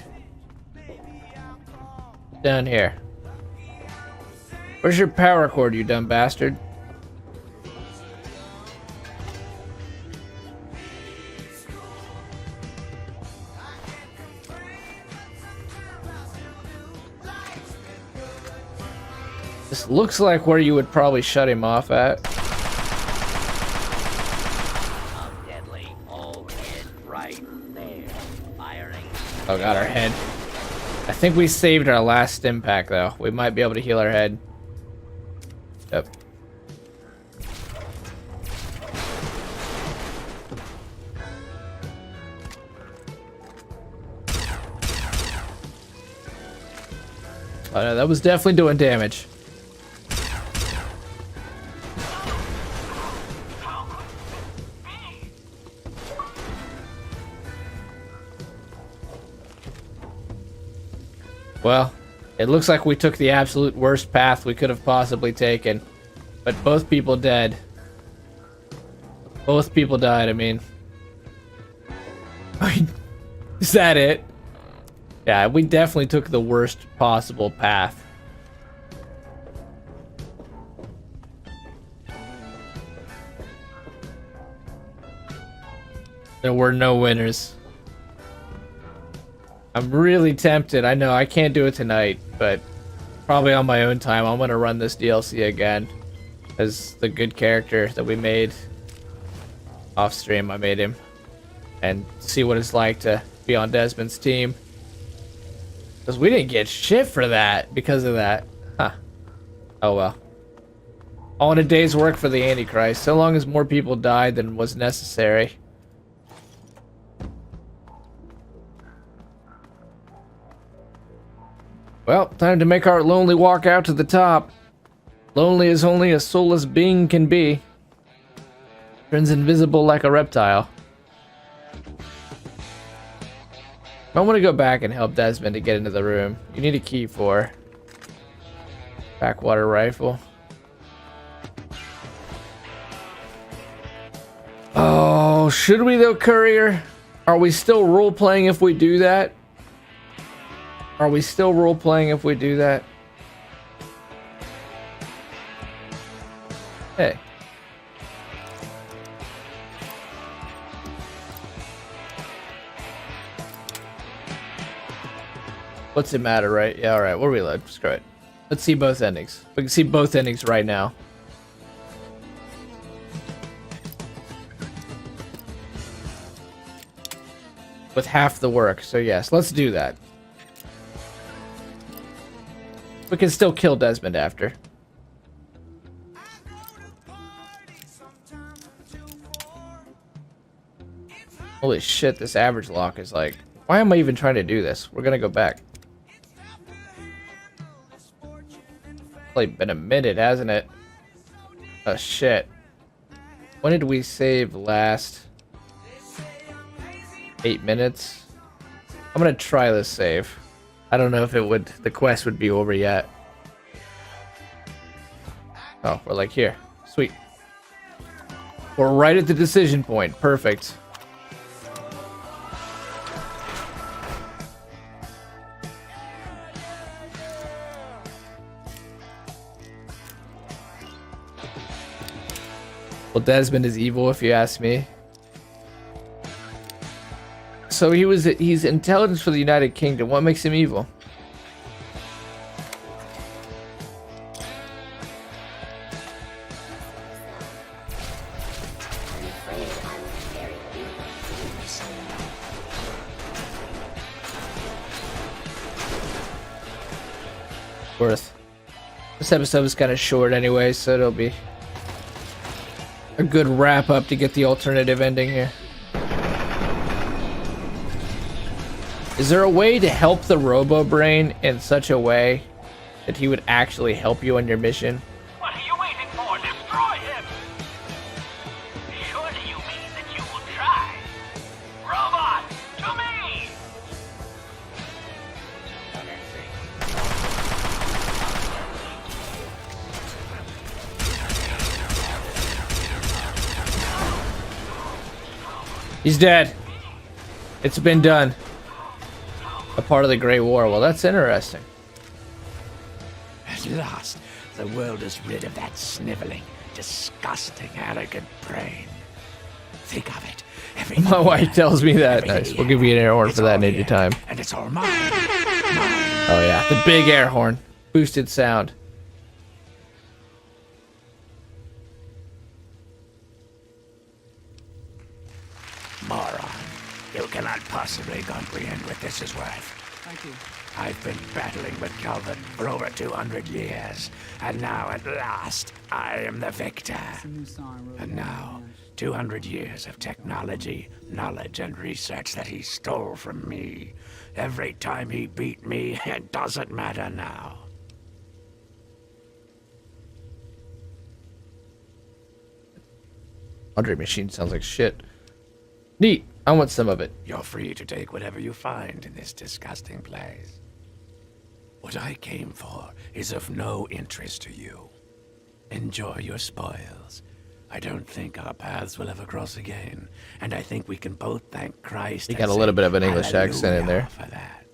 Speaker 1: Down here. Where's your power cord, you dumb bastard? This looks like where you would probably shut him off at.
Speaker 4: Deadly old head right there. Firing.
Speaker 1: Oh god, our head. I think we saved our last stim pack though. We might be able to heal our head. Yep. Oh no, that was definitely doing damage. Well, it looks like we took the absolute worst path we could have possibly taken. But both people dead. Both people died, I mean. Is that it? Yeah, we definitely took the worst possible path. There were no winners. I'm really tempted. I know I can't do it tonight, but probably on my own time I'm gonna run this DLC again as the good character that we made off stream. I made him and see what it's like to be on Desmond's team, because we didn't get shit for that because of that. Huh. Oh well. All in a day's work for the Antichrist, so long as more people died than was necessary. Well, time to make our lonely walk out to the top. Lonely as only a soulless being can be. Turns invisible like a reptile. I want to go back and help Desmond to get into the room. You need a key for backwater rifle. Oh, should we though, Courier? Are we still role-playing if we do that? Are we still role-playing if we do that? Hey. What's it matter, right? Yeah, alright, we'll reload. Screw it. Let's see both endings. We can see both endings right now. With half the work, so yes, let's do that. We can still kill Desmond after. Holy shit, this average lock is like... Why am I even trying to do this? We're gonna go back. It's like been a minute, hasn't it? Oh shit. When did we save last? 8 minutes? I'm gonna try this save. I don't know if it would, the quest would be over yet. Oh, we're like here. Sweet. We're right at the decision point. Perfect. Well, Desmond is evil if you ask me. So he's intelligence for the United Kingdom. What makes him evil? worth. This episode was kind of short anyway, so it'll be a good wrap up to get the alternative ending here. Is there a way to help the Robo-Brain in such a way that he would actually help you on your mission?
Speaker 4: What are you waiting for? Destroy him! Surely you mean that you will try. Robot, to me!
Speaker 1: He's dead. It's been done. A part of the Great War. Well, that's interesting.
Speaker 2: At last, the world is rid of that sniveling, disgusting, arrogant brain. Think of it.
Speaker 1: My wife tells me that. Nice. We'll give you an air horn for that in your time.
Speaker 2: And it's all mine.
Speaker 1: Oh yeah, the big air horn. Boosted sound.
Speaker 2: Moron. You cannot possibly comprehend what this is worth.
Speaker 5: Thank you.
Speaker 2: I've been battling with Calvin for over 200 years, and now at last, I am the victor.
Speaker 5: It's a new song I wrote.
Speaker 2: And now, 200 years of technology, knowledge, and research that he stole from me. Every time he beat me, it doesn't matter now.
Speaker 1: Laundry machine sounds like shit. Neat. I want some of it.
Speaker 2: You're free to take whatever you find in this disgusting place. What I came for is of no interest to you. Enjoy your spoils. I don't think our paths will ever cross again, and I think we can both thank Christ.
Speaker 1: You got a little bit of an English accent in there.
Speaker 2: For that.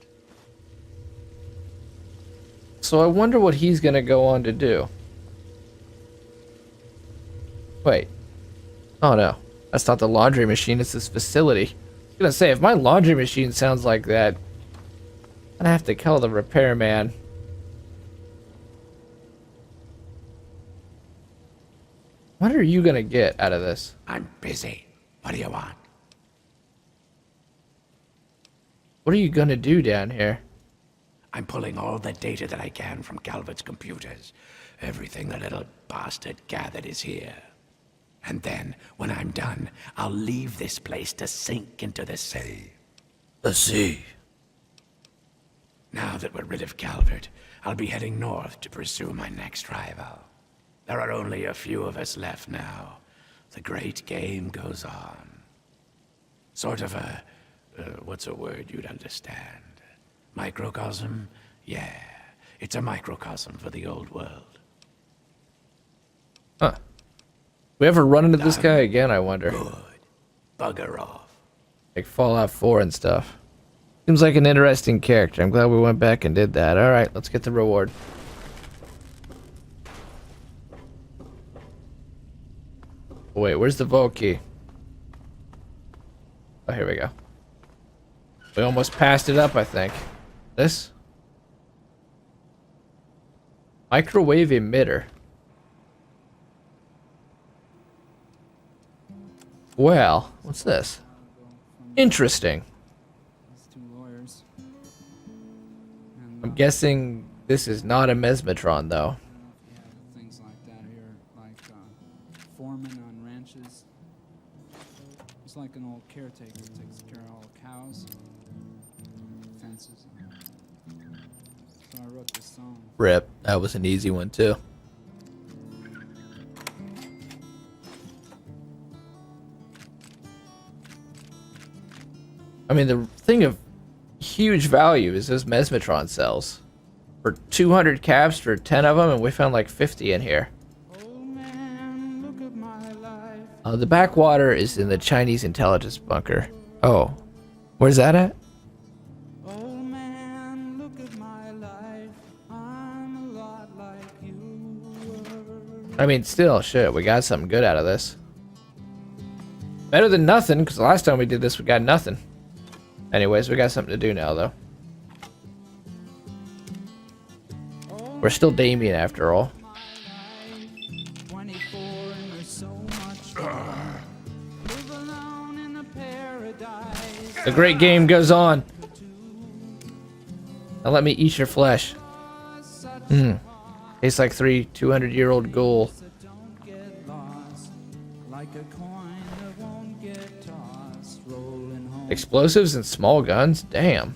Speaker 1: So I wonder what he's gonna go on to do. Wait. Oh no. That's not the laundry machine, it's this facility. I was gonna say, if my laundry machine sounds like that, I'm gonna have to call the repairman. What are you gonna get out of this?
Speaker 2: I'm busy. What do you want?
Speaker 1: What are you gonna do down here?
Speaker 2: I'm pulling all the data that I can from Calvert's computers. Everything the little bastard gathered is here. And then, when I'm done, I'll leave this place to sink into the sea.
Speaker 1: The sea.
Speaker 2: Now that we're rid of Calvert, I'll be heading north to pursue my next rival. There are only a few of us left now. The great game goes on. Sort of a, what's a word you'd understand? Microcosm? Yeah, it's a microcosm for the old world.
Speaker 1: Huh. We ever run into this guy again, I wonder?
Speaker 2: Good. Bugger off.
Speaker 1: Like Fallout 4 and stuff. Seems like an interesting character. I'm glad we went back and did that. Alright, let's get the reward. Oh, wait, where's the vault key? Oh, here we go. We almost passed it up, I think. This? Microwave emitter. Well, what's this? Interesting.
Speaker 5: These two lawyers. And,
Speaker 1: I'm guessing this is not a mesmetron, though.
Speaker 5: I don't know if you have things like that here, like foreman on ranches. He's like an old caretaker, takes care of all the cows, fences. So I wrote this song.
Speaker 1: Rip. That was an easy one, too. I mean, the thing of huge value is those mesmetron cells. For 200 caps for 10 of them, and we found like 50 in here.
Speaker 5: Old man, look at my life.
Speaker 1: The backwater is in the Chinese intelligence bunker. Oh. Where's that at?
Speaker 5: Old man, look at my life. I'm a lot like you were.
Speaker 1: I mean, still, shit, we got something good out of this. Better than nothing, because the last time we did this, we got nothing. Anyways, we got something to do now, though. We're still Damien, after all.
Speaker 5: 24 and there's so much fun. Live alone in a paradise.
Speaker 1: The great game goes on. Now let me eat your flesh.
Speaker 5: Such
Speaker 1: Tastes like 200-year-old ghoul.
Speaker 5: Don't get lost, like a coin that won't get tossed, rolling home.
Speaker 1: Explosives and small guns? Damn.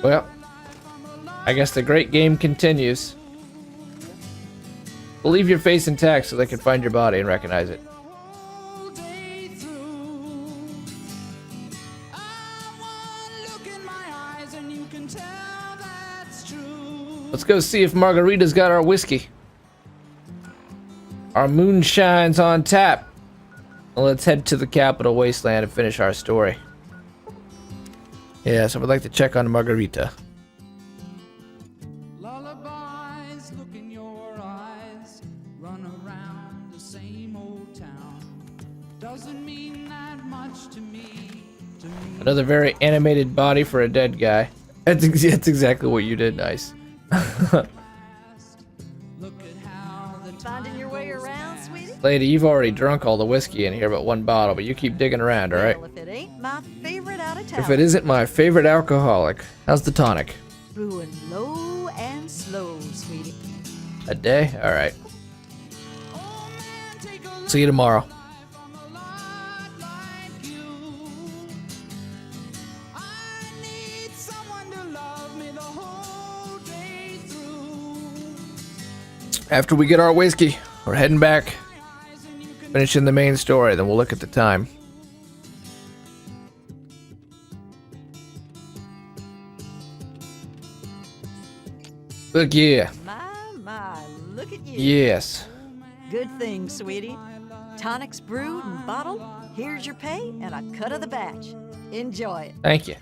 Speaker 1: Well, I guess the great game continues. We'll leave your face intact so they can find your body and recognize it. Let's go see if Margarita's got our whiskey. Our moonshine's on tap. Well, let's head to the capital wasteland and finish our story. Yeah, so we'd like to check on Margarita.
Speaker 5: Lullabies, look in your eyes, run around the same old town. Doesn't mean that much to me.
Speaker 1: Another very animated body for a dead guy. That's exactly what you did. Nice.
Speaker 3: Finding your way around, sweetie?
Speaker 1: Lady, you've already drunk all the whiskey in here but one bottle, but you keep digging around, alright?
Speaker 3: Well, if it ain't my favorite out of town.
Speaker 1: If it isn't my favorite alcoholic, how's the tonic?
Speaker 3: Brewing low and slow, sweetie.
Speaker 1: A day? Alright. See you tomorrow. After we get our whiskey, we're heading back, finishing the main story, then we'll look at the time. Look, yeah.
Speaker 3: My, look at you.
Speaker 1: Yes.
Speaker 3: Good thing, sweetie. Tonic's brewed and bottled. Here's your pay and a cut of the batch. Enjoy it.
Speaker 1: Thank you.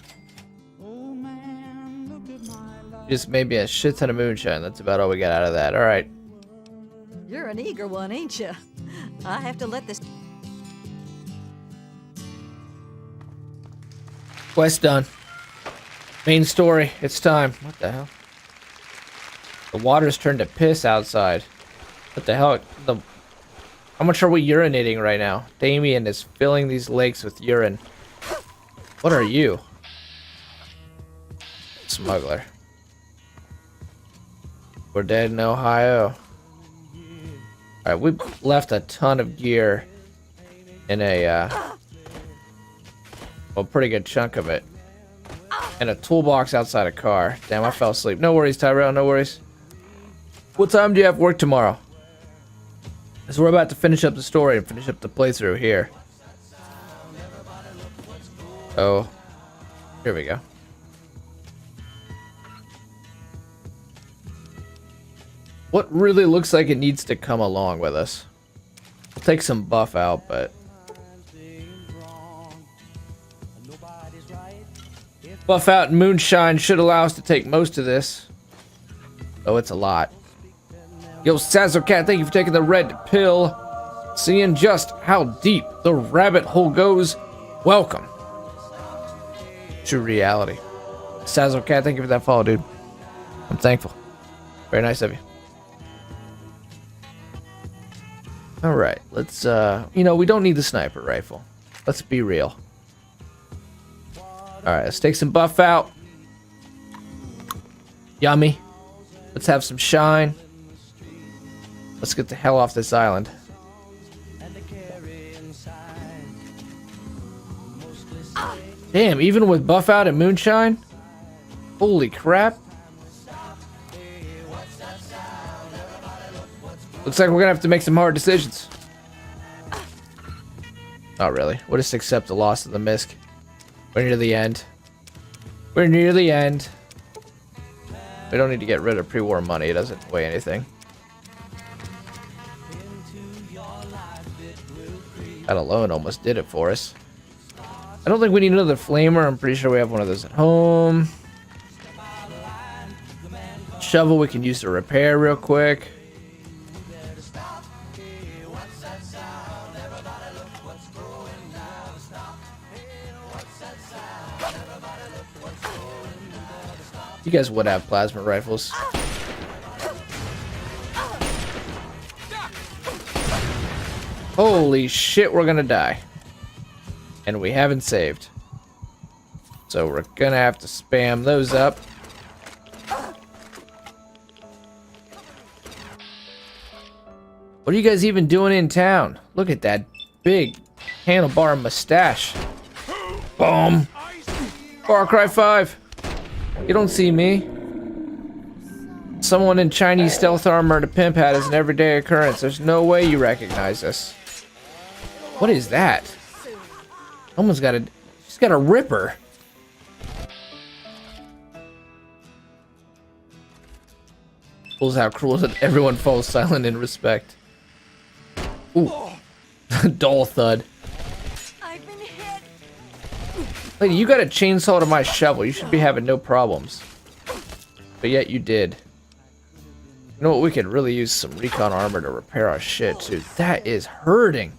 Speaker 1: Just maybe a shit ton of moonshine. That's about all we got out of that. Alright.
Speaker 3: You're an eager one, ain't you? I have to let this...
Speaker 1: Quest done. Main story. It's time. What the hell? The water's turned to piss outside. What the hell? How much are we urinating right now? Damien is filling these lakes with urine. What are you? Smuggler. We're dead in Ohio. Alright, we left a ton of gear in a, well, pretty good chunk of it. And a toolbox outside a car. Damn, I fell asleep. No worries, Tyrell, no worries. What time do you have work tomorrow? So we're about to finish up the story and finish up the playthrough here. Oh, here we go. What really looks like it needs to come along with us? We'll take some buff out, but... Buff out and moonshine should allow us to take most of this. Oh, it's a lot. Yo, Sazocat, thank you for taking the red pill. Seeing just how deep the rabbit hole goes. Welcome to reality. Sazocat, thank you for that follow, dude. I'm thankful. Very nice of you. Alright, let's, you know, we don't need the sniper rifle. Let's be real. Alright, let's take some buff out. Yummy. Let's have some shine. Let's get the hell off this island. Damn, even with buff out and moonshine? Holy crap. Looks like we're gonna have to make some hard decisions. Not really. We'll just accept the loss of the misc. We're near the end. We're near the end. We don't need to get rid of pre-war money. It doesn't weigh anything. That alone almost did it for us. I don't think we need another flamer. I'm pretty sure we have one of those at home. Shovel we can use to repair real quick. You guys would have plasma rifles. Holy shit, we're gonna die. And we haven't saved. So we're gonna have to spam those up. What are you guys even doing in town? Look at that big handlebar mustache. Boom. Far Cry 5. You don't see me. Someone in Chinese stealth armor and a pimp hat is an everyday occurrence. There's no way you recognize us. What is that? Someone's got a... She's got a ripper. Pulls how cruel that everyone falls silent in respect. Ooh. Dull thud.
Speaker 3: I've been hit.
Speaker 1: Lady, you got a chainsaw to my shovel. You should be having no problems. But yet you did. You know what? We could really use some recon armor to repair our shit, too. That is hurting.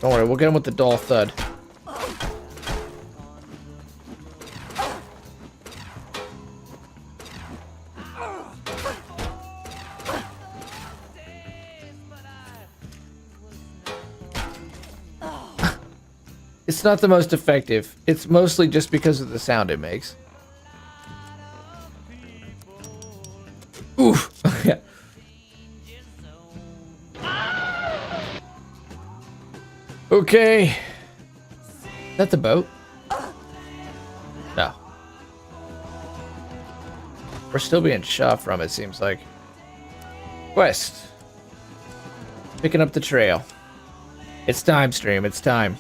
Speaker 1: Don't worry, we'll get him with the dull thud. It's not the most effective. It's mostly just because of the sound it makes. Oof. Yeah. Okay. Is that the boat? No. We're still being shot from, it seems like. Quest. Picking up the trail. It's time, stream. It's time.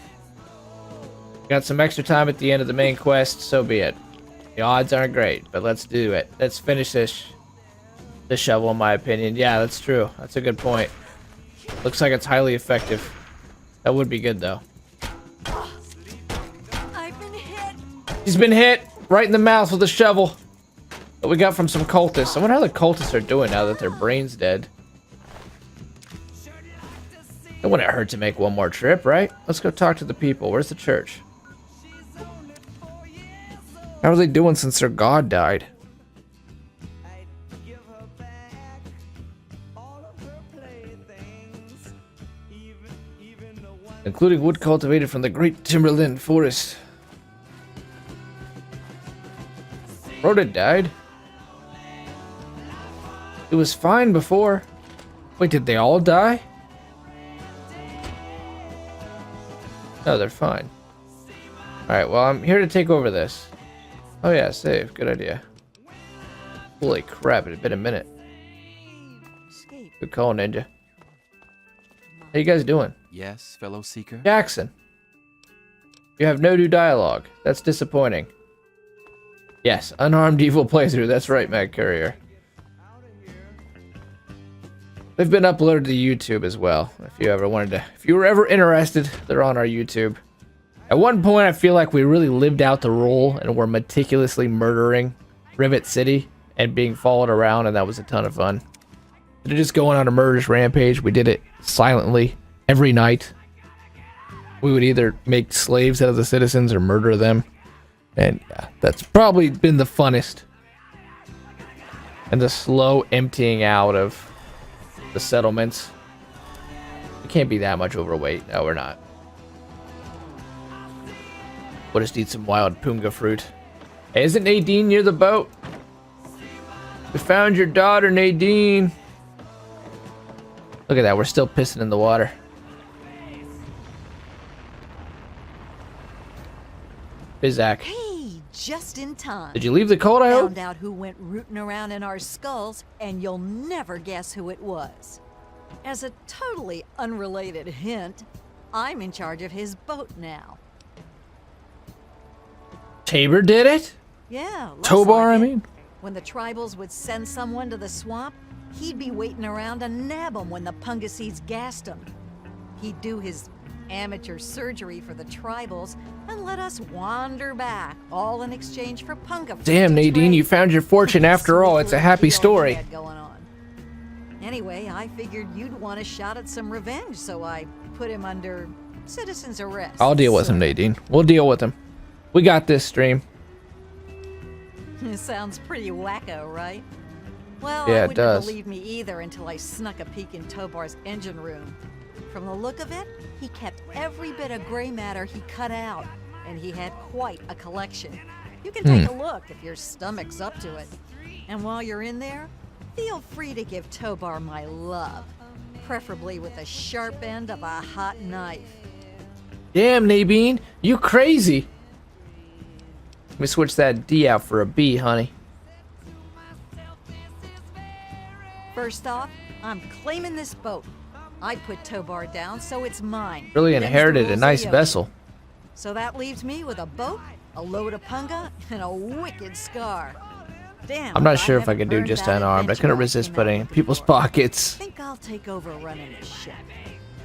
Speaker 1: Got some extra time at the end of the main quest, so be it. The odds aren't great, but let's do it. Let's finish this shovel, in my opinion. Yeah, that's true. That's a good point. Looks like it's highly effective. That would be good, though.
Speaker 3: I've been hit.
Speaker 1: He's been hit right in the mouth with a shovel that we got from some cultists. I wonder how the cultists are doing now that their brain's dead. It wouldn't hurt to make one more trip, right? Let's go talk to the people. Where's the church? How are they doing since their god died? Including wood cultivated from the great timberland forest. Rhoda died. It was fine before. Wait, did they all die? No, they're fine. Alright, well, I'm here to take over this. Oh yeah, save. Good idea. Holy crap, it's been a minute.
Speaker 3: Escape.
Speaker 1: Good call, Ninja. How you guys doing?
Speaker 6: Yes, fellow seeker.
Speaker 1: Jackson. You have no new dialogue. That's disappointing. Yes, unarmed evil playthrough. That's right, Mag Courier. They've been uploaded to YouTube as well. If you were ever interested, they're on our YouTube. At one point, I feel like we really lived out the role and were meticulously murdering Rivet City and being followed around, and that was a ton of fun. Instead of just going on a murderous rampage, we did it silently every night. We would either make slaves out of the citizens or murder them. And yeah, that's probably been the funnest. And the slow emptying out of the settlements. We can't be that much overweight. No, we're not. We'll just eat some wild punga fruit. Hey, isn't Nadine near the boat? We found your daughter, Nadine. Look at that. We're still pissing in the water. Bizak.
Speaker 3: Hey, just in time.
Speaker 1: Did you leave the cold, I hope?
Speaker 3: Found out who went rooting around in our skulls, and you'll never guess who it was. As a totally unrelated hint, I'm in charge of his boat now.
Speaker 1: Tabor did it?
Speaker 3: Yeah, looks
Speaker 1: Tobar,
Speaker 3: like
Speaker 1: I
Speaker 3: it.
Speaker 1: mean?
Speaker 3: When the tribals would send someone to the swamp, he'd be waiting around to nab them when the Pungaseeds gassed them. He'd do his amateur surgery for the tribals and let us wander back, all in exchange for Punga.
Speaker 1: Damn, Nadine, you found your fortune after all. It's a happy story.
Speaker 3: Going on. Anyway, I figured you'd want a shot at some revenge, so I put him under citizen's arrest.
Speaker 1: I'll deal with him, Nadine. We'll deal with him. We got this, stream.
Speaker 3: Sounds pretty wacko, right? Well,
Speaker 1: Yeah,
Speaker 3: I
Speaker 1: it
Speaker 3: wouldn't
Speaker 1: does.
Speaker 3: believe me either until I snuck a peek in Tobar's engine room. from the look of it, he kept every bit of gray matter he cut out, and he had quite a collection. You can take a look if your stomach's up to it. And while you're in there, feel free to give Tobar my love, preferably with the sharp end of a hot knife.
Speaker 1: Damn, Nadine, you crazy. Let me switch that D out for a B, honey.
Speaker 3: First off, I'm claiming this boat. I put Tobar down, so it's mine.
Speaker 1: Really
Speaker 3: Them's the
Speaker 1: inherited a
Speaker 3: rules of
Speaker 1: nice
Speaker 3: the ocean.
Speaker 1: vessel.
Speaker 3: So that leaves me with a boat, a load of punga, and a wicked scar. Damn,
Speaker 1: I'm not sure if I
Speaker 3: haven't
Speaker 1: could do
Speaker 3: earned
Speaker 1: just
Speaker 3: that
Speaker 1: unarmed. I
Speaker 3: adventure
Speaker 1: couldn't
Speaker 3: I
Speaker 1: resist
Speaker 3: came
Speaker 1: putting
Speaker 3: out
Speaker 1: it in
Speaker 3: looking
Speaker 1: people's
Speaker 3: for.
Speaker 1: pockets.
Speaker 3: I think I'll take over running this ship.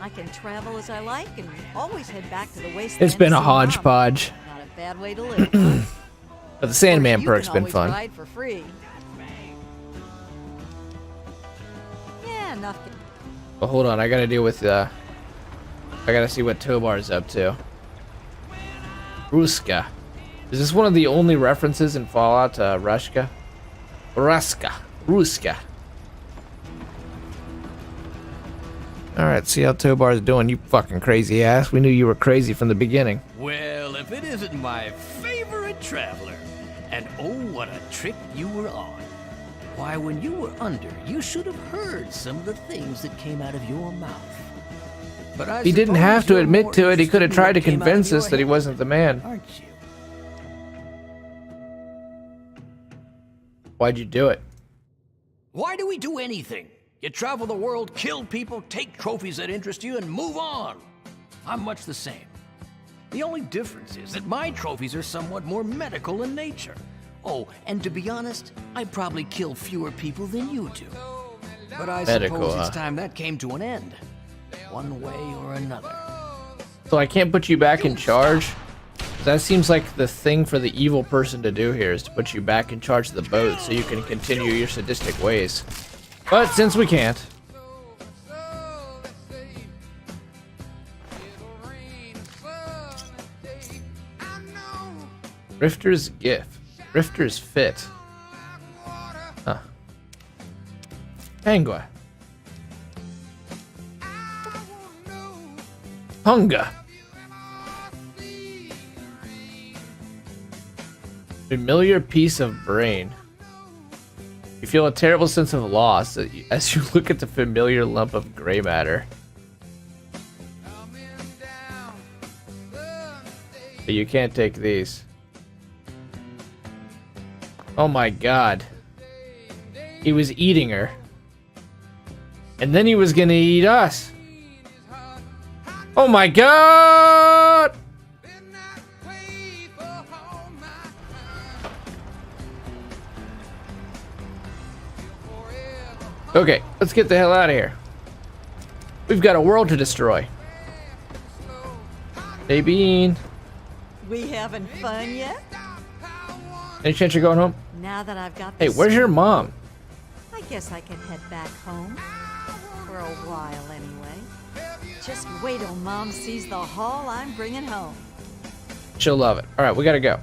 Speaker 3: I can travel as I like and always head back to the wasteland.
Speaker 1: It's been
Speaker 3: to
Speaker 1: a
Speaker 3: see Mom.
Speaker 1: hodgepodge.
Speaker 3: Not a bad way to live. Huh?
Speaker 1: But the Sandman
Speaker 3: Of course,
Speaker 1: perk's
Speaker 3: you can
Speaker 1: been
Speaker 3: always
Speaker 1: fun.
Speaker 3: ride for free. Yeah, enough.
Speaker 1: But hold on, I gotta deal with I gotta see what Tobar's up to. Ruska. Is this one of the only references in Fallout to Ruska? Ruska. Alright, see how Tobar's doing, you fucking crazy ass. We knew you were crazy from the beginning.
Speaker 2: Well, if it isn't my favorite traveler. And oh, what a trick you were on. Why, when you were under, you should have heard some of the things that came out of your mouth. But I
Speaker 1: He didn't
Speaker 2: suppose
Speaker 1: have to
Speaker 2: you're
Speaker 1: admit
Speaker 2: more
Speaker 1: to it. He could have
Speaker 2: interested in
Speaker 1: tried
Speaker 2: what
Speaker 1: to
Speaker 2: came out of
Speaker 1: convince
Speaker 2: your
Speaker 1: us that he
Speaker 2: head,
Speaker 1: wasn't the man.
Speaker 2: aren't you?
Speaker 1: Why'd you do it?
Speaker 2: Why do we do anything? You travel the world, kill people, take trophies that interest you, and move on. I'm much the same. The only difference is that my trophies are somewhat more medical in nature. Oh, and to be honest, I probably kill fewer people than you do. But I
Speaker 1: Medical,
Speaker 2: suppose it's
Speaker 1: huh?
Speaker 2: time that came to an end. One way or another.
Speaker 1: So I can't put you back in charge? That seems like the thing for the evil person to do here is to put you back in charge of the boat so you can continue your sadistic ways. But since we can't. Rifter's gift. Rifter's fit. Huh. Angua. Hunger. Familiar piece of brain. You feel a terrible sense of loss as you look at the familiar lump of gray matter. But you can't take these. Oh my god. He was eating her. And then he was gonna eat us. Oh my god! Okay, let's get the hell out of here. We've got a world to destroy. Hey, Bean.
Speaker 3: We having fun yet?
Speaker 1: Any chance you're going home?
Speaker 3: Now that I've got
Speaker 1: Hey,
Speaker 3: this
Speaker 1: where's your
Speaker 3: straight,
Speaker 1: mom?
Speaker 3: I guess I can head back home. For a while, anyway. Just wait till Mom sees the haul I'm bringing home.
Speaker 1: She'll love it. All right, we gotta go.